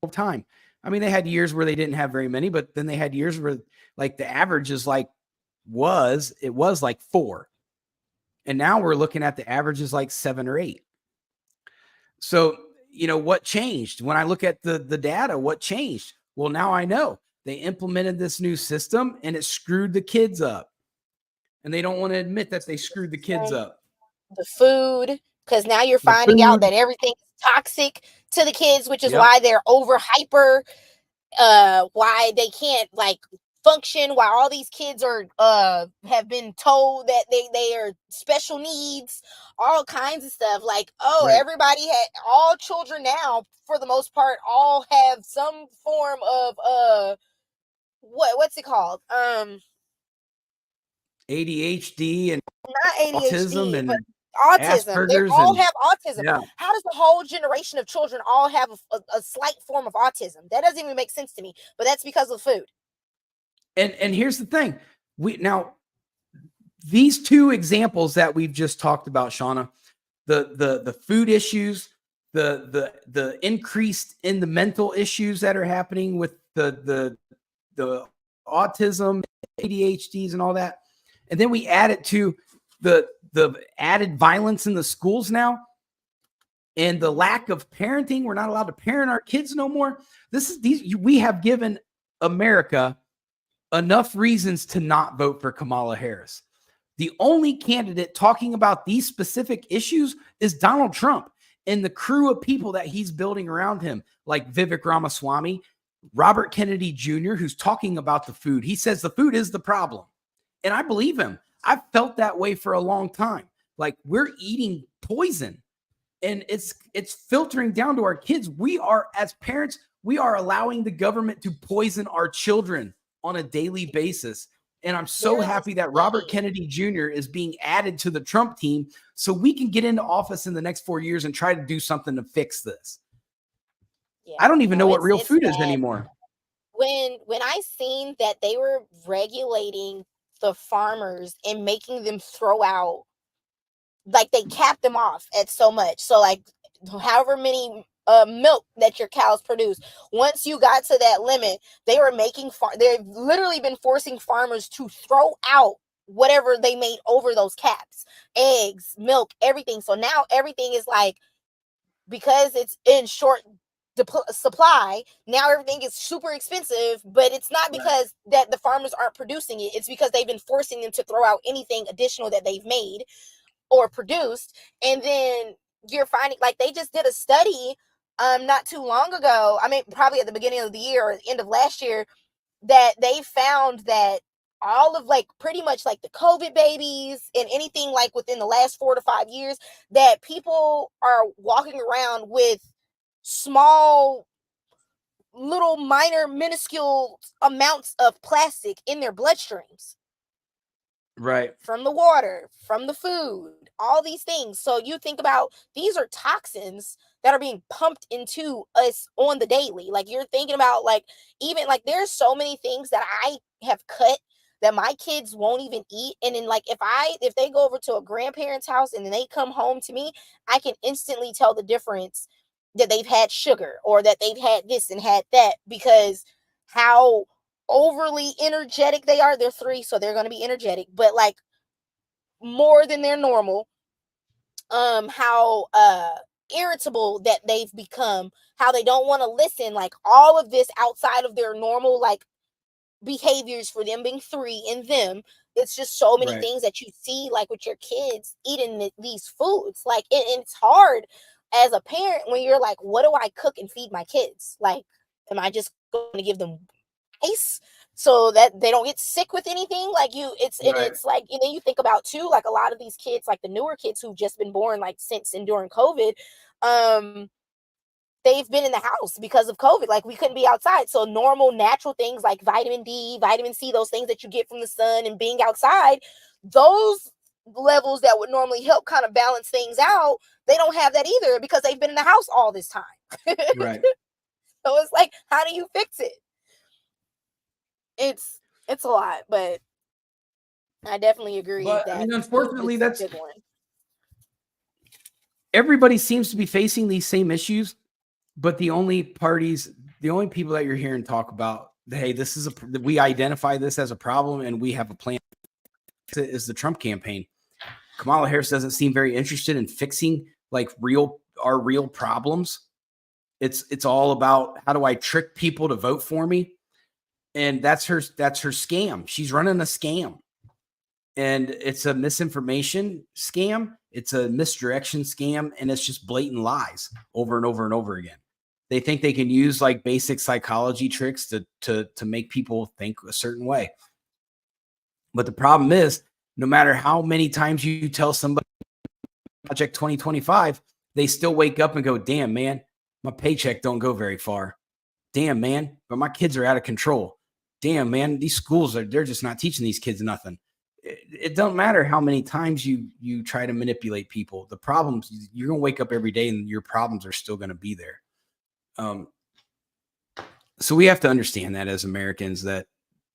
Speaker 1: over time. I mean, they had years where they didn't have very many, but then they had years where, like, the average is like it was like 4. And now we're looking at the average is like 7 or 8. So, you know, what changed? When I look at the data, what changed? Well, now I know they implemented this new system and it screwed the kids up. And they don't want to admit that they screwed the kids up.
Speaker 2: The food, because now you're finding out that everything is toxic to the kids, which is why they're over hyper, why they can't, like, function, why all these kids are have been told that they are special needs, all kinds of stuff. Like, all children now, for the most part, all have some form of what's it called,
Speaker 1: ADHD and
Speaker 2: not ADHD,
Speaker 1: autism and
Speaker 2: Autism. They
Speaker 1: Asperger's,
Speaker 2: all
Speaker 1: and
Speaker 2: have autism.
Speaker 1: yeah.
Speaker 2: How does the whole generation of children all have a slight form of autism? That doesn't even make sense to me. But that's because of food.
Speaker 1: And here's the thing. These two examples that we've just talked about, Shauna, the food issues, the increased in the mental issues that are happening with the autism, ADHDs, and all that, and then we add it to the added violence in the schools now, and the lack of parenting. We're not allowed to parent our kids no more. We have given America enough reasons to not vote for Kamala Harris. The only candidate talking about these specific issues is Donald Trump and the crew of people that he's building around him, like Vivek Ramaswamy, Robert Kennedy Jr., who's talking about the food. He says the food is the problem. And I believe him. I've felt that way for a long time. Like, we're eating poison, and it's filtering down to our kids. We are, as parents, we are allowing the government to poison our children on a daily basis. And I'm so happy that Robert Kennedy Jr. is being added to the Trump team so we can get into office in the next 4 years and try to do something to fix this. Yeah, I don't even know what real food is anymore.
Speaker 2: When I seen that they were regulating the farmers and making them throw out, like, they capped them off at so much. So, like, however many milk that your cows produce, once you got to that limit, they were they've literally been forcing farmers to throw out whatever they made over those caps, eggs, milk, everything. So now everything is like, because it's in short supply, now everything is super expensive. But it's not because that the farmers aren't producing it. It's because they've been forcing them to throw out anything additional that they've made or produced. And then you're finding, like, they just did a study not too long ago, I mean, probably at the beginning of the year or end of last year, that they found that all of, like, pretty much like the COVID babies and anything like within the last 4 to 5 years, that people are walking around with small, little, minor, minuscule amounts of plastic in their bloodstreams.
Speaker 1: Right.
Speaker 2: From the water, from the food, all these things. So you think about, these are toxins that are being pumped into us on the daily. Like, you're thinking about, like, even like, there's so many things that I have cut that my kids won't even eat. And then, like, if they go over to a grandparent's house and then they come home to me, I can instantly tell the difference that they've had sugar or that they've had this and had that, because how overly energetic they are. They're 3, so they're going to be energetic, but like more than their normal. How irritable that they've become, how they don't want to listen, like all of this outside of their normal, like, behaviors for them being 3 in them. It's just so many things that you see, like, with your kids eating these foods. Like, and it's hard as a parent when you're like, what do I cook and feed my kids? Like, am I just going to give them ice so that they don't get sick with anything? Like, it's like, and then you think about too, like, a lot of these kids, like the newer kids who've just been born, like, since and during COVID, they've been in the house because of COVID. Like, we couldn't be outside. So normal, natural things like vitamin D, vitamin C, those things that you get from the sun and being outside, those levels that would normally help kind of balance things out, they don't have that either because they've been in the house all this time.
Speaker 1: Right.
Speaker 2: So it's like, how do you fix it? It's a lot, but I definitely agree.
Speaker 1: But
Speaker 2: that,
Speaker 1: I mean, unfortunately, that's
Speaker 2: a good one.
Speaker 1: Everybody seems to be facing these same issues, but the only people that you're hearing talk about, hey, we identify this as a problem and we have a plan, is the Trump campaign. Kamala Harris doesn't seem very interested in fixing, like, our real problems. It's all about, how do I trick people to vote for me? And that's her scam. She's running a scam. And it's a misinformation scam. It's a misdirection scam. And it's just blatant lies over and over and over again. They think they can use, like, basic psychology tricks to make people think a certain way. But the problem is, no matter how many times you tell somebody Project 2025, they still wake up and go, damn, man, my paycheck don't go very far. Damn, man, but my kids are out of control. Damn, man, these schools they're just not teaching these kids nothing. it don't matter how many times you try to manipulate people. The problems, you're going to wake up every day and your problems are still going to be there. So we have to understand that as Americans, that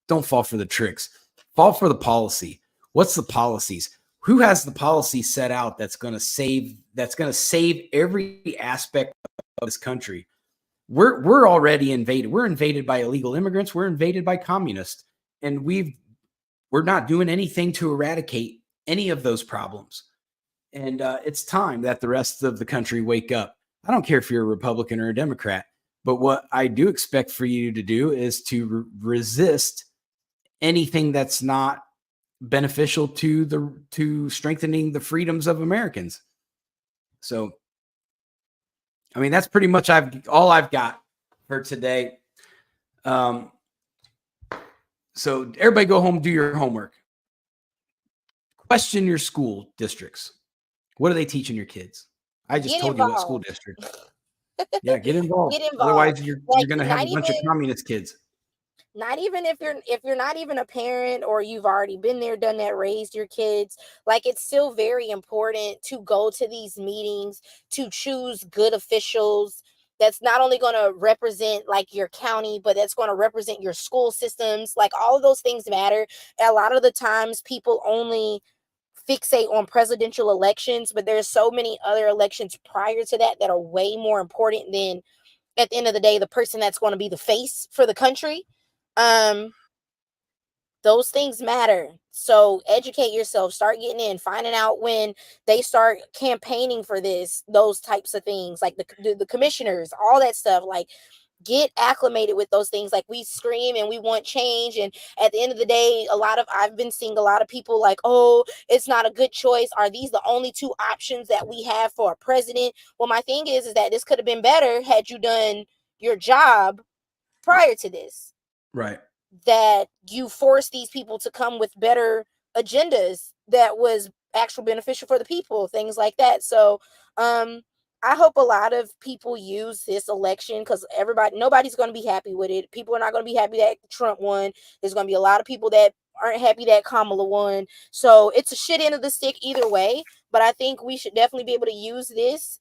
Speaker 1: don't fall for the tricks, fall for the policy. What's the policies? Who has the policy set out that's going to save every aspect of this country? We're already invaded. We're invaded by illegal immigrants. We're invaded by communists, and we're not doing anything to eradicate any of those problems. And it's time that the rest of the country wake up. I don't care if you're a Republican or a Democrat, but what I do expect for you to do is to resist anything that's not beneficial to strengthening the freedoms of Americans. So, I mean, that's pretty much all I've got for today. So everybody go home, do your homework. Question your school districts. What are they teaching your kids? I just told you what school district. Yeah, get involved.
Speaker 2: Get involved.
Speaker 1: Otherwise, you're going to have a bunch of communist kids.
Speaker 2: Not even if you're not even a parent, or you've already been there, done that, raised your kids. Like, it's still very important to go to these meetings, to choose good officials that's not only going to represent like your county, but that's going to represent your school systems. Like, all of those things matter. And a lot of the times people only fixate on presidential elections, but there's so many other elections prior to that that are way more important than, at the end of the day, the person that's going to be the face for the country. Those things matter. So educate yourself, start getting in, finding out when they start campaigning for those types of things, like the commissioners, all that stuff. Like, get acclimated with those things. Like, we scream and we want change, and at the end of the day, I've been seeing a lot of people like, oh, it's not a good choice. Are these the only two options that we have for a president? Well, my thing is that this could have been better had you done your job prior to this.
Speaker 1: Right.
Speaker 2: That you force these people to come with better agendas that was actually beneficial for the people, things like that. So I hope a lot of people use this election, because nobody's going to be happy with it. People are not going to be happy that Trump won. There's going to be a lot of people that aren't happy that Kamala won. So it's a shit end of the stick either way. But I think we should definitely be able to use this.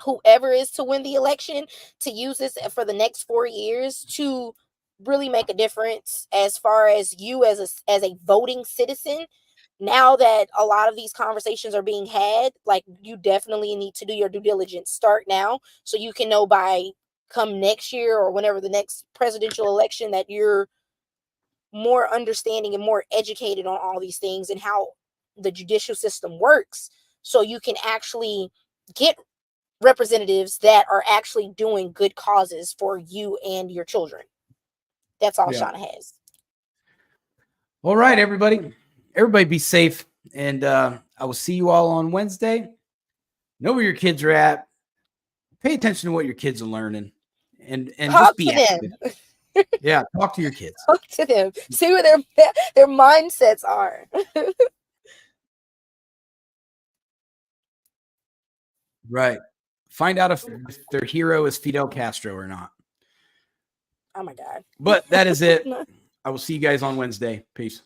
Speaker 2: Whoever is to win the election, to use this for the next 4 years to really make a difference as far as you as a voting citizen. Now that a lot of these conversations are being had, like, you definitely need to do your due diligence. Start now, so you can know by come next year or whenever the next presidential election that you're more understanding and more educated on all these things and how the judicial system works, so you can actually get representatives that are actually doing good causes for you and your children. That's all Shauna has.
Speaker 1: All right, everybody. Everybody be safe. And I will see you all on Wednesday. Know where your kids are at. Pay attention to what your kids are learning. And
Speaker 2: talk
Speaker 1: just be
Speaker 2: to
Speaker 1: active.
Speaker 2: Them.
Speaker 1: Yeah, talk to your kids.
Speaker 2: Talk to them. See what their mindsets are.
Speaker 1: Right. Find out if their hero is Fidel Castro or not.
Speaker 2: Oh my God.
Speaker 1: But that is it. I will see you guys on Wednesday. Peace.